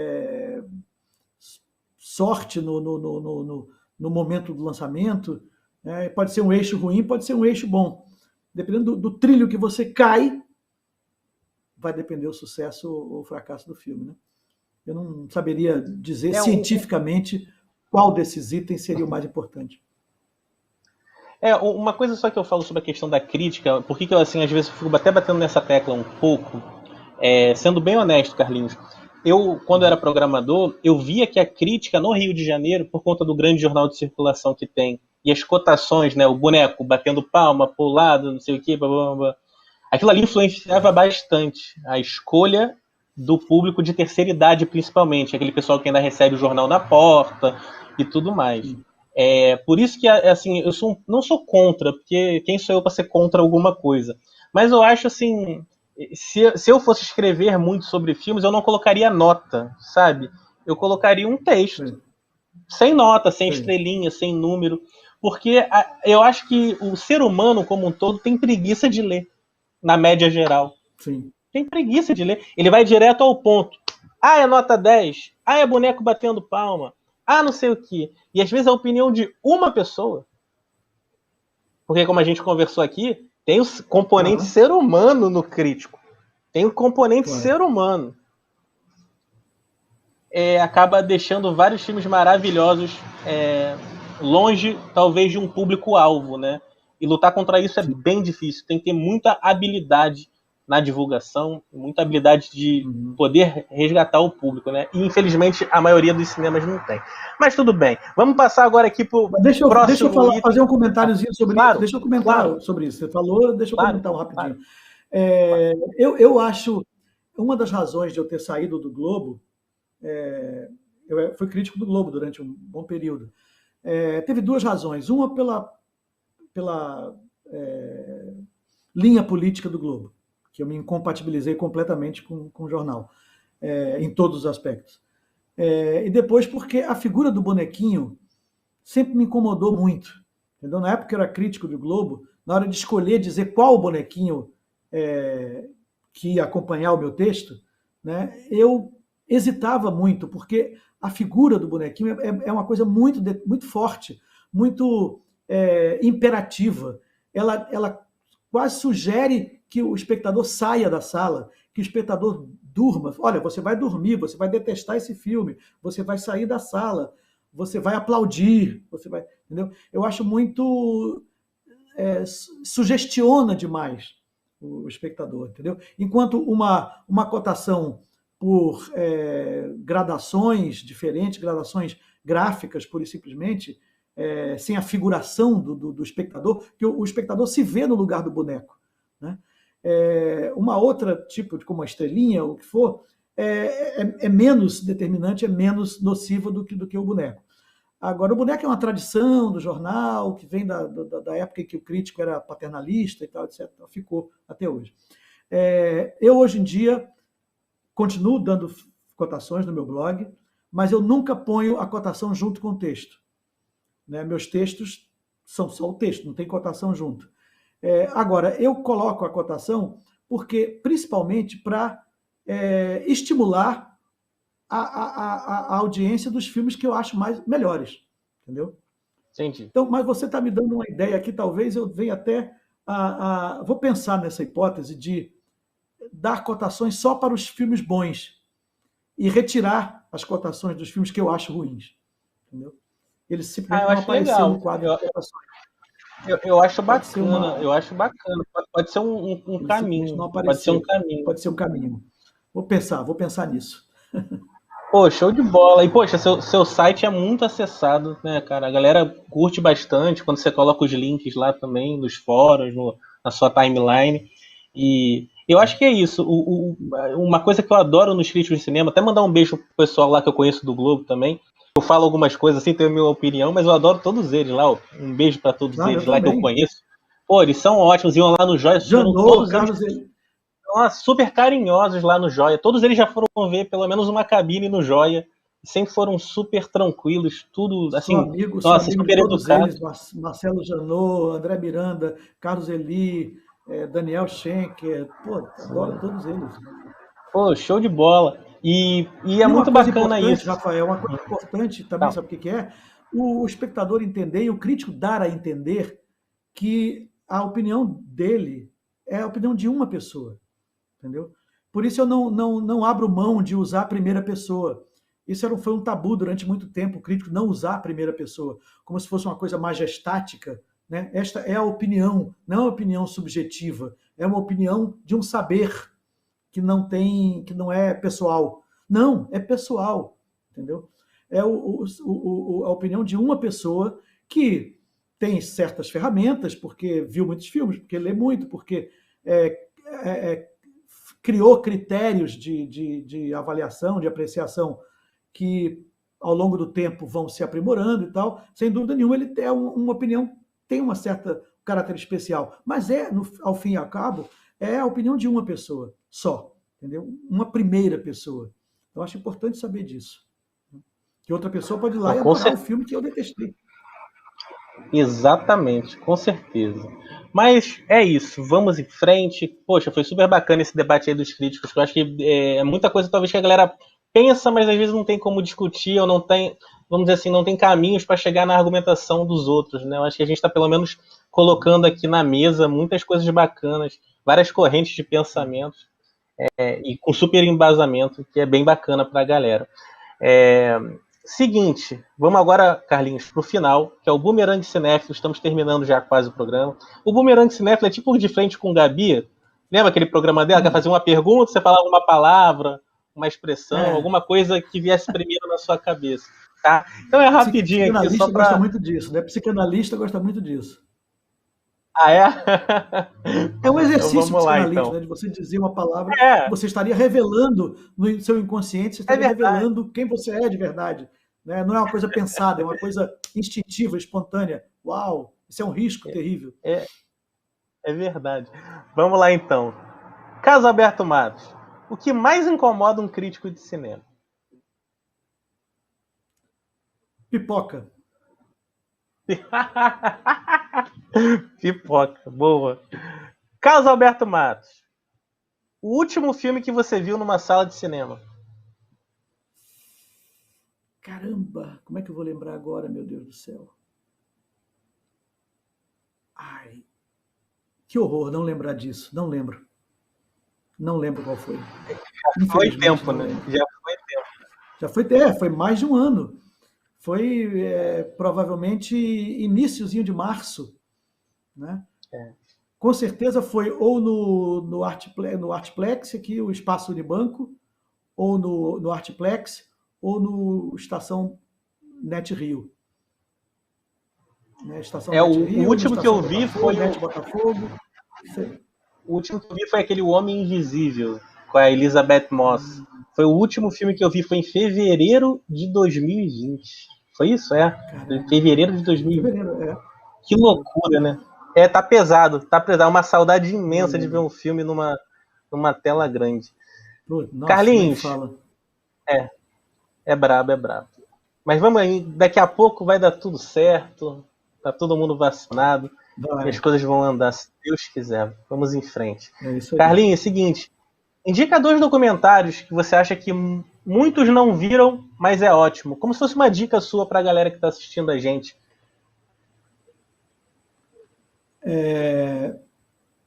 sorte no momento do lançamento. Pode ser um eixo ruim, pode ser um eixo bom. Dependendo do trilho que você cai, vai depender o sucesso ou o fracasso do filme, né? Eu não saberia dizer cientificamente qual desses itens seria o mais importante. Uma coisa só que eu falo sobre a questão da crítica, por que eu, assim, às vezes fico até batendo nessa tecla um pouco, sendo bem honesto, Carlinhos, quando era programador, eu via que a crítica no Rio de Janeiro, por conta do grande jornal de circulação que tem, e as cotações, né, o boneco batendo palma, pro lado, não sei o quê, blá, blá, blá, aquilo ali influenciava bastante a escolha do público de terceira idade, principalmente, aquele pessoal que ainda recebe o jornal na porta e tudo mais. Por isso que, assim, não sou contra, porque quem sou eu para ser contra alguma coisa? Mas eu acho, assim, se eu fosse escrever muito sobre filmes, eu não colocaria nota, sabe? Eu colocaria um texto. Sim. Sem nota, sem estrelinha, sem número. Porque eu acho que o ser humano, como um todo, tem preguiça de ler, na média geral. Sim. Tem preguiça de ler. Ele vai direto ao ponto. É nota 10. É boneco batendo palma. Não sei o quê. E às vezes a opinião de uma pessoa, porque como a gente conversou aqui, tem o componente ser humano no crítico. Tem o componente ser humano. Acaba deixando vários filmes maravilhosos longe, talvez, de um público-alvo, né? E lutar contra isso é bem difícil. Tem que ter muita habilidade na divulgação, muita habilidade de poder resgatar o público, né? E, infelizmente, a maioria dos cinemas não tem. Mas tudo bem. Vamos passar agora aqui para o próximo. Deixa eu fazer um comentáriozinho sobre isso. Deixa eu comentar sobre isso. Você falou, deixa eu comentar rapidinho. Eu acho, uma das razões de eu ter saído do Globo, eu fui crítico do Globo durante um bom período. Teve duas razões. Uma pela linha política do Globo, que eu me incompatibilizei completamente com o jornal, em todos os aspectos. E depois porque a figura do bonequinho sempre me incomodou muito. Entendeu? Na época que eu era crítico do Globo, na hora de escolher dizer qual bonequinho que ia acompanhar o meu texto, né, eu hesitava muito, porque a figura do bonequinho é uma coisa muito, muito forte, muito imperativa. Ela quase sugere que o espectador saia da sala, que o espectador durma. Olha, você vai dormir, você vai detestar esse filme, você vai sair da sala, você vai aplaudir, entendeu? Eu acho muito sugestiona demais o espectador, entendeu? Enquanto uma cotação por gradações diferentes, gradações gráficas, pura e simplesmente, sem a figuração do espectador, que o espectador se vê no lugar do boneco, né? Uma outra tipo de, como a estrelinha, o que for, é menos determinante, é menos nociva do que o boneco. Agora, o boneco é uma tradição do jornal, que vem da época em que o crítico era paternalista e tal, etc. Ficou até hoje. Eu, hoje em dia, continuo dando cotações no meu blog, mas eu nunca ponho a cotação junto com o texto, né? Meus textos são só o texto, não tem cotação junto. Agora, eu coloco a cotação principalmente para estimular a audiência dos filmes que eu acho melhores, entendeu? Entendi. Então, mas você está me dando uma ideia aqui, talvez eu venha até vou pensar nessa hipótese de dar cotações só para os filmes bons e retirar as cotações dos filmes que eu acho ruins. Entendeu? Ele simplesmente eu não acho apareceu legal. no quadro de cotações. Eu acho Pode ser bacana, eu acho bacana. Pode ser um Ele simplesmente caminho. não Pode ser um apareceu. caminho. Pode ser um caminho. Vou pensar nisso. Pô, show de bola. E, poxa, seu site é muito acessado, né, cara? A galera curte bastante quando você coloca os links lá também, nos fóruns, na sua timeline. E eu acho que é isso. Uma coisa que eu adoro nos críticos de cinema, até mandar um beijo pro pessoal lá que eu conheço do Globo também. Eu falo algumas coisas assim, tenho a minha opinião, mas eu adoro todos eles lá. Ó. Um beijo pra todos Eu eles lá que eu também. conheço. Pô, eles são ótimos, iam lá no Joia, foram Janot, todos eles Carlos. super carinhosos lá no Joia. Todos eles já foram ver pelo menos uma cabine no Joia. Sempre foram super tranquilos, tudo assim, Sou nossa, amigo de super todos educados. eles, Marcelo Janot, André Miranda, Carlos Eli, Daniel Schenker, pô, adoro todos eles. Pô, show de bola. E é E uma muito coisa bacana importante, isso. Rafael, uma coisa importante também, Não, sabe o que que é? O espectador entender e o crítico dar a entender que a opinião dele é a opinião de uma pessoa, entendeu? Por isso eu não abro mão de usar a primeira pessoa. Foi um tabu durante muito tempo, o crítico não usar a primeira pessoa, como se fosse uma coisa majestática. Né? Esta é a opinião, não é uma opinião subjetiva, é uma opinião de um saber que não é pessoal. Não, é pessoal, entendeu? É a opinião de uma pessoa que tem certas ferramentas, porque viu muitos filmes, porque lê muito, porque é, é, criou critérios de avaliação, de apreciação, que ao longo do tempo vão se aprimorando e tal. Sem dúvida nenhuma, ele tem uma opinião, tem uma certa caráter especial, mas ao fim e ao cabo, é a opinião de uma pessoa só, entendeu? Uma primeira pessoa. Eu acho importante saber disso. Que outra pessoa pode ir lá não, e adorar o filme que eu detestei. exatamente, com certeza. Mas é isso, vamos em frente. Poxa, foi super bacana esse debate aí dos críticos, que eu acho que é muita coisa talvez que a galera pensa, mas às vezes não tem como discutir, ou não tem, vamos dizer assim, não tem caminhos para chegar na argumentação dos outros, né? Eu acho que a gente está pelo menos colocando aqui na mesa muitas coisas bacanas, várias correntes de pensamentos, e com super embasamento, que é bem bacana para a galera. É, seguinte, vamos agora, Carlinhos, para o final, que é o Boomerang Cinéfilo. Estamos terminando já quase o programa. O Boomerang Cinéfilo é tipo de frente com Gabi. Lembra aquele programa dela que fazia uma pergunta, você falava uma palavra, uma expressão, alguma coisa que viesse primeiro na sua cabeça. Tá? Então é rapidinho aqui, só Psicanalista gosta para... muito disso, né? Psicanalista gosta muito disso. Ah, é? É um Então exercício vamos lá, psicanalítico, então. né? De você dizer uma palavra que É, você estaria revelando no seu inconsciente, você é estaria verdade. revelando quem você é de verdade. Né? Não é uma coisa pensada, é uma coisa instintiva, espontânea. Uau, isso é um risco terrível. É verdade. Vamos lá, então. Caso Alberto Matos, o que mais incomoda um crítico de cinema? Pipoca. Pipoca, boa. Caso Alberto Matos, o último filme que você viu numa sala de cinema? Caramba, como é que eu vou lembrar agora, meu Deus do céu? Ai, que horror não lembrar disso. Não lembro. Não lembro qual foi. Foi Infelizmente, tempo, não né? lembro. Já foi tempo. Já foi mais de um ano. Foi provavelmente iníciozinho de março, né? É. Com certeza foi ou no Artplex, aqui, o Espaço Unibanco, ou no Artplex, ou no Estação Net Rio. Né? Estação É, Net o Rio, no último que eu Estação vi Botafogo, foi Net Botafogo. o último que eu vi foi aquele O Homem Invisível, com a Elizabeth Moss. Foi o último filme que eu vi, foi em fevereiro de 2020. Foi isso? Em Caramba, fevereiro de 2020. fevereiro, Que loucura, né? Tá pesado, tá pesado. Uma saudade eu imensa de ver lembro. um filme numa tela grande. Pô, nossa, nem Carlinhos, fala. é brabo, é brabo. Mas vamos aí, daqui a pouco vai dar tudo certo, tá todo mundo vacinado, e as Vai, coisas vão andar, se Deus quiser. Vamos em frente. é isso aí. Carlinhos, é o seguinte, indica 2 documentários que você acha que muitos não viram, mas é ótimo. Como se fosse uma dica sua pra galera que tá assistindo a gente.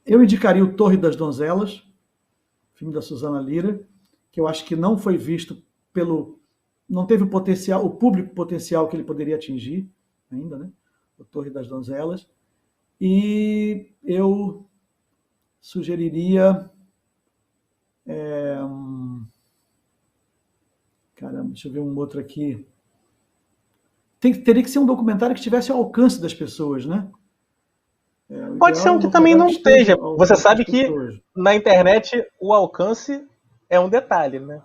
Eu indicaria o Torre das Donzelas, filme da Susana Lira, que eu acho que não foi visto não teve o público potencial que ele poderia atingir ainda, né? O Torre das Donzelas. E eu sugeriria... Caramba, deixa eu ver um outro aqui. Teria que ser um documentário que estivesse ao alcance das pessoas, né? Pode ser um que também não esteja. Você sabe que na internet o alcance é um detalhe, né?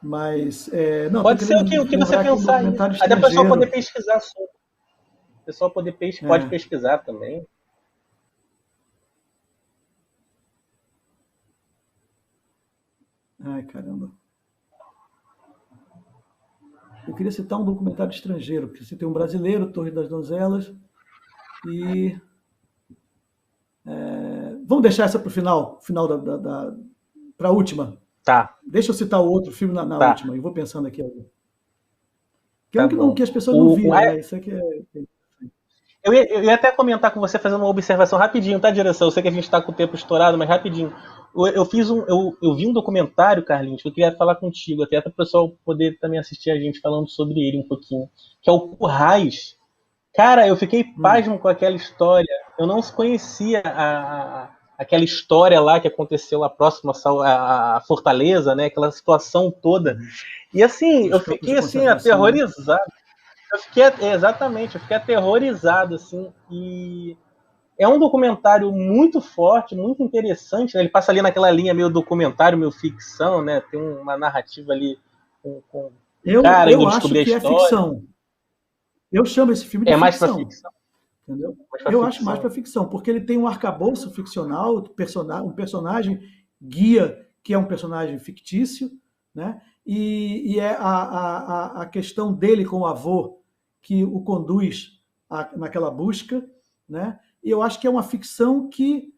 Mas... não, pode ser o que você pensar. Até a pessoa poder pesquisar sobre. O pessoal pode pesquisar também. Ai, caramba. Eu queria citar um documentário estrangeiro, porque você tem um brasileiro, Torre das Donzelas, e... vamos deixar essa para o final para a última. Tá. Deixa eu citar o outro filme na Tá. última, e vou pensando aqui. Que é um que as pessoas não viram, né? Isso aqui Eu ia até comentar com você, fazendo uma observação rapidinho, tá, direção? Eu sei que a gente está com o tempo estourado, mas rapidinho. Eu vi um documentário, Carlinhos, que eu queria falar contigo, até para o pessoal poder também assistir a gente falando sobre ele um pouquinho, que é o Currais. Cara, eu fiquei pasmo com aquela história. Eu não conhecia aquela história lá que aconteceu lá próximo à Fortaleza, né? Aquela situação toda. E assim, eu fiquei assim, aterrorizado. Eu fiquei aterrorizado, assim, e é um documentário muito forte, muito interessante, né? Ele passa ali naquela linha meio documentário, meio ficção, né? Tem uma narrativa ali com cara indo descobrir a história. É ficção. Eu chamo esse filme de ficção. Mais para ficção. Entendeu? Eu acho mais para ficção, porque ele tem um arcabouço ficcional, um personagem guia, que é um personagem fictício, né? E é a questão dele com o avô que o conduz naquela busca, né? E eu acho que é uma ficção que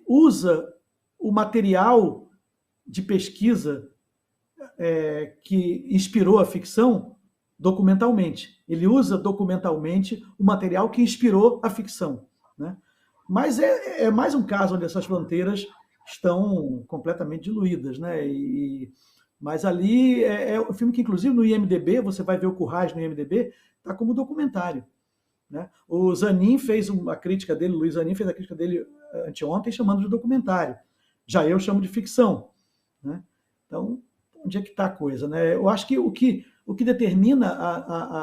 usa o material de pesquisa que inspirou a ficção documentalmente. Ele usa documentalmente o material que inspirou a ficção, né? Mas é mais um caso onde essas fronteiras estão completamente diluídas, né? Mas ali é um filme que, inclusive, no IMDb, você vai ver o Currais no IMDb, está como documentário, né? O Zanin fez uma crítica dele, o Luiz Zanin fez a crítica dele anteontem, chamando de documentário. Já eu chamo de ficção, né? Então, onde é que está a coisa, né? Eu acho que o que determina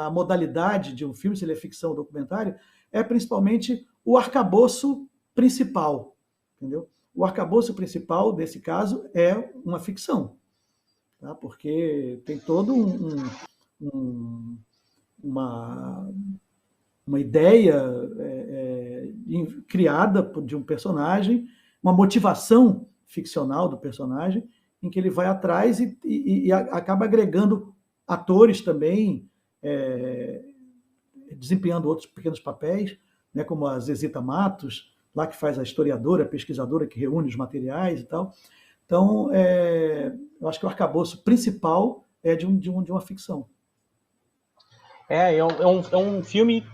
a modalidade de um filme, se ele é ficção ou documentário, é principalmente o arcabouço principal, entendeu? O arcabouço principal, desse caso, é uma ficção, tá? Porque tem todo uma ideia criada de um personagem, uma motivação ficcional do personagem, em que ele vai atrás e acaba agregando atores também, desempenhando outros pequenos papéis, né, como a Zezita Matos, lá que faz a historiadora, a pesquisadora que reúne os materiais e tal. Então, eu acho que o arcabouço principal é de uma ficção. É um filme,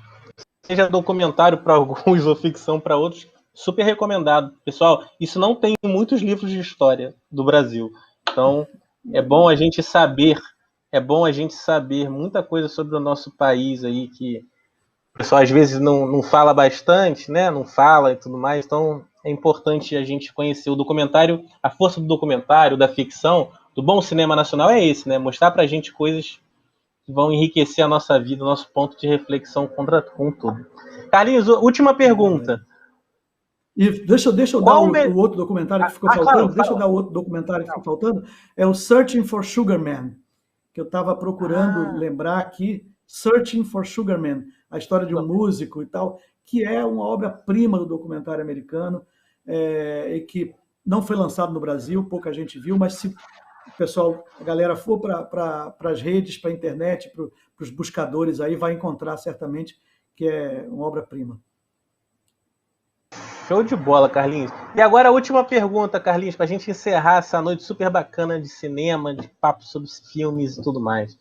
seja documentário para alguns ou ficção para outros, super recomendado. Pessoal, isso não tem em muitos livros de história do Brasil. Então, é bom a gente saber muita coisa sobre o nosso país aí, que o pessoal às vezes não fala bastante, né? Não fala e tudo mais. Então, é importante a gente conhecer o documentário, a força do documentário, da ficção, do bom cinema nacional é esse, né? Mostrar pra gente coisas que vão enriquecer a nossa vida, o nosso ponto de reflexão com tudo. Carlinhos, última pergunta. E deixa eu dar o outro documentário que ficou faltando. Claro, deixa eu dar o outro documentário que ficou faltando. É o Searching for Sugar Man, que eu estava procurando lembrar aqui. Searching for Sugar Man, a história de um músico e tal, que é uma obra-prima do documentário americano, e que não foi lançado no Brasil, pouca gente viu, mas se o pessoal, a galera for para as redes, para a internet, para os buscadores aí, vai encontrar certamente que é uma obra-prima. Show de bola, Carlinhos. E agora a última pergunta, Carlinhos, para a gente encerrar essa noite super bacana de cinema, de papo sobre filmes e tudo mais.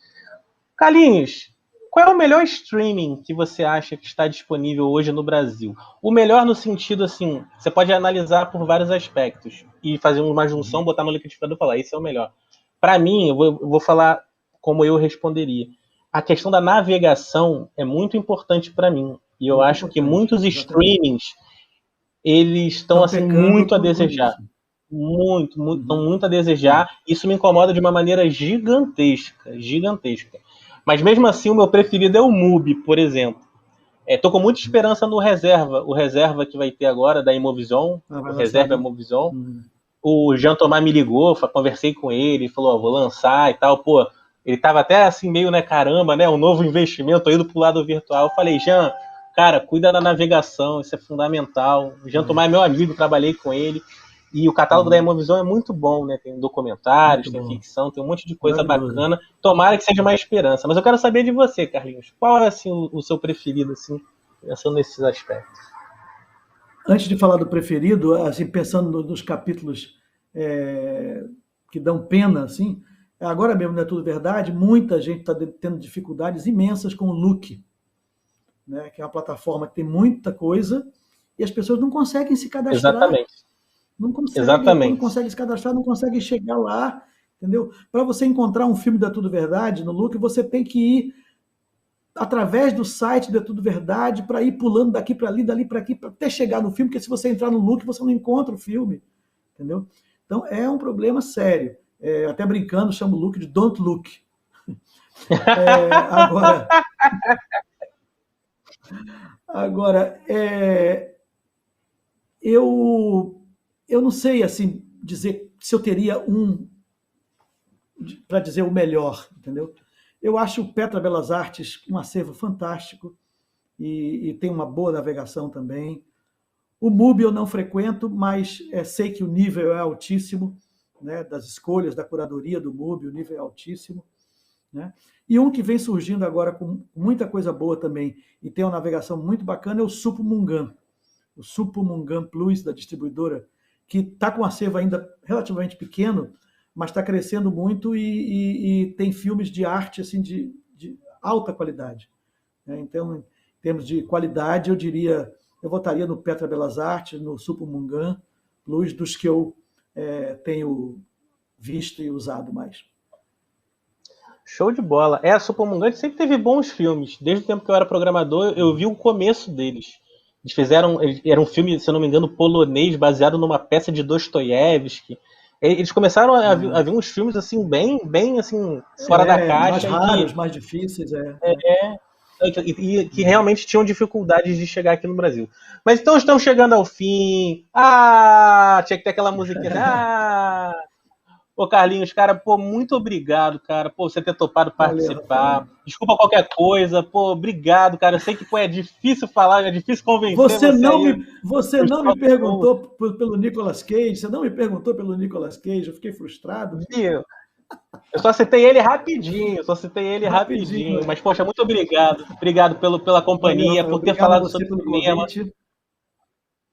Carlinhos, qual é o melhor streaming que você acha que está disponível hoje no Brasil? O melhor no sentido, assim, você pode analisar por vários aspectos e fazer uma junção, botar no liquidificador e falar, esse é o melhor. Para mim, eu vou falar como eu responderia. A questão da navegação é muito importante para mim. E eu acho que muitos streamings, eles estão assim, muito a desejar. Muito a desejar. Isso me incomoda de uma maneira gigantesca. Mas mesmo assim, o meu preferido é o MUBI, por exemplo. Tô com muita esperança no Reserva. O Reserva que vai ter agora, da Imovision. O Reserva é Imovision. O Jean Thomas me ligou, conversei com ele, falou, vou lançar e tal. Pô, ele tava até assim, meio, né, caramba, né, um novo investimento, tô indo pro lado virtual. Eu falei, Jean, cara, cuida da navegação, isso é fundamental. O Jean Thomas é meu amigo, trabalhei com ele. E o catálogo da Imovision é muito bom, né? Tem documentários, tem ficção, tem um monte de coisa bacana. Tomara que seja uma esperança. Mas eu quero saber de você, Carlinhos. Qual é assim, o seu preferido, assim, pensando nesses aspectos? Antes de falar do preferido, assim, pensando nos capítulos que dão pena, assim, agora mesmo não é tudo verdade, muita gente está tendo dificuldades imensas com o Look, né? Que é uma plataforma que tem muita coisa e as pessoas não conseguem se cadastrar. Exatamente. Não consegue, Exatamente. Não consegue se cadastrar, não consegue chegar lá, entendeu? Para você encontrar um filme da Tudo Verdade no Look, você tem que ir através do site da Tudo Verdade para ir pulando daqui para ali, dali para aqui, até chegar no filme, porque se você entrar no Look, você não encontra o filme, entendeu? Então é um problema sério. Até brincando, chamo o Look de Don't Look. Agora, eu não sei assim dizer se eu teria para dizer o melhor, entendeu? Eu acho o Petra Belas Artes um acervo fantástico e tem uma boa navegação também. O MUBI eu não frequento, mas sei que o nível é altíssimo, né, das escolhas, da curadoria do MUBI, o nível é altíssimo, né? E um que vem surgindo agora com muita coisa boa também e tem uma navegação muito bacana é o Supumungan. O Supumungan Plus, da distribuidora, que está com um acervo ainda relativamente pequeno, mas está crescendo muito e tem filmes de arte assim, de alta qualidade. Então, em termos de qualidade, eu votaria no Petra Belas Artes, no Supumungan Plus, dos que eu tenho visto e usado mais. Show de bola. A Supumungan sempre teve bons filmes. Desde o tempo que eu era programador, eu vi o começo deles. Era um filme, se eu não me engano, polonês, baseado numa peça de Dostoiévski. Eles começaram a ver uns filmes assim, bem assim, fora da caixa. Mais raros, mais difíceis. Que realmente tinham dificuldades de chegar aqui no Brasil. Mas então estamos chegando ao fim. Tinha que ter aquela musiquinha. Ô, Carlinhos, cara, muito obrigado, cara, você ter topado participar. Valeu. Desculpa qualquer coisa, obrigado, cara. Eu sei que é difícil falar, é difícil convencer você não me perguntou pelo Nicolas Cage, eu fiquei frustrado. Eu só citei ele rapidinho, mas, poxa, muito obrigado. Obrigado pela companhia, por ter falado sobre o cinema.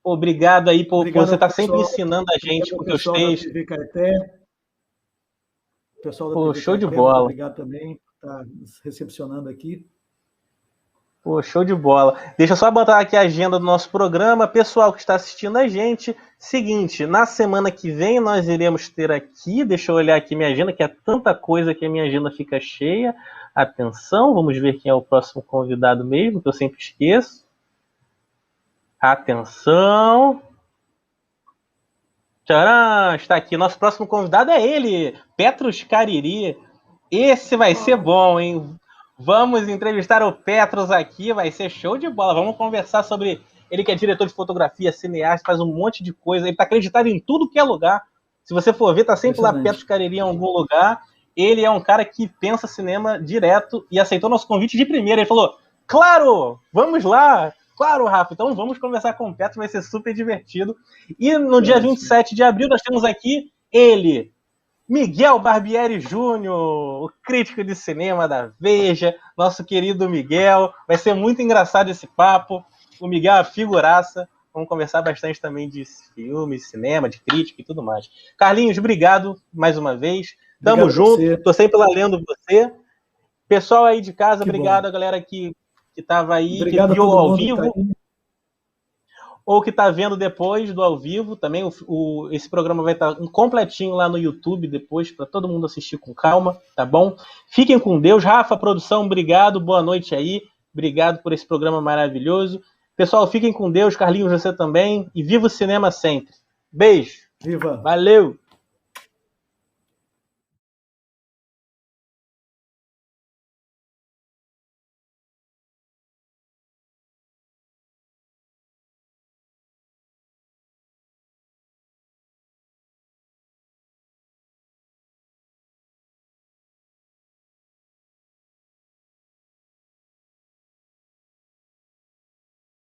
Obrigado aí por você estar sempre ensinando a gente com teus textos. Pessoal da TV show de bola. Obrigado também por estar nos recepcionando aqui. Show de bola. Deixa eu só botar aqui a agenda do nosso programa. Pessoal que está assistindo a gente, seguinte, na semana que vem nós iremos ter aqui, deixa eu olhar aqui minha agenda, que é tanta coisa que a minha agenda fica cheia. Atenção, vamos ver quem é o próximo convidado mesmo, que eu sempre esqueço. Atenção. Tcharam, está aqui. Nosso próximo convidado é ele, Petros Cariri. Esse vai ser bom, hein? Vamos entrevistar o Petros aqui, vai ser show de bola. Vamos conversar sobre ele, que é diretor de fotografia, cineasta, faz um monte de coisa. Ele está acreditado em tudo que é lugar. Se você for ver, tá sempre lá Petros Cariri em algum lugar. Ele é um cara que pensa cinema direto e aceitou nosso convite de primeira. Ele falou, claro, vamos lá. Claro, Rafa, então vamos conversar com o Petros, vai ser super divertido. E no dia 27 de abril nós temos aqui ele, Miguel Barbieri Júnior, o crítico de cinema da Veja, nosso querido Miguel. Vai ser muito engraçado esse papo. O Miguel é uma figuraça. Vamos conversar bastante também de filmes, cinema, de crítica e tudo mais. Carlinhos, obrigado mais uma vez. Tamo junto, tô sempre lá lendo você. Pessoal aí de casa, Que obrigado bom. a galera que estava aí, Obrigado que a viu todo ao mundo que vivo, está aí. ou que está vendo depois do ao vivo. Também esse programa vai estar completinho lá no YouTube depois, para todo mundo assistir com calma, tá bom? Fiquem com Deus. Rafa, produção, obrigado, boa noite aí. Obrigado por esse programa maravilhoso. Pessoal, fiquem com Deus. Carlinhos, você também. E viva o cinema sempre. Beijo. Viva! Valeu!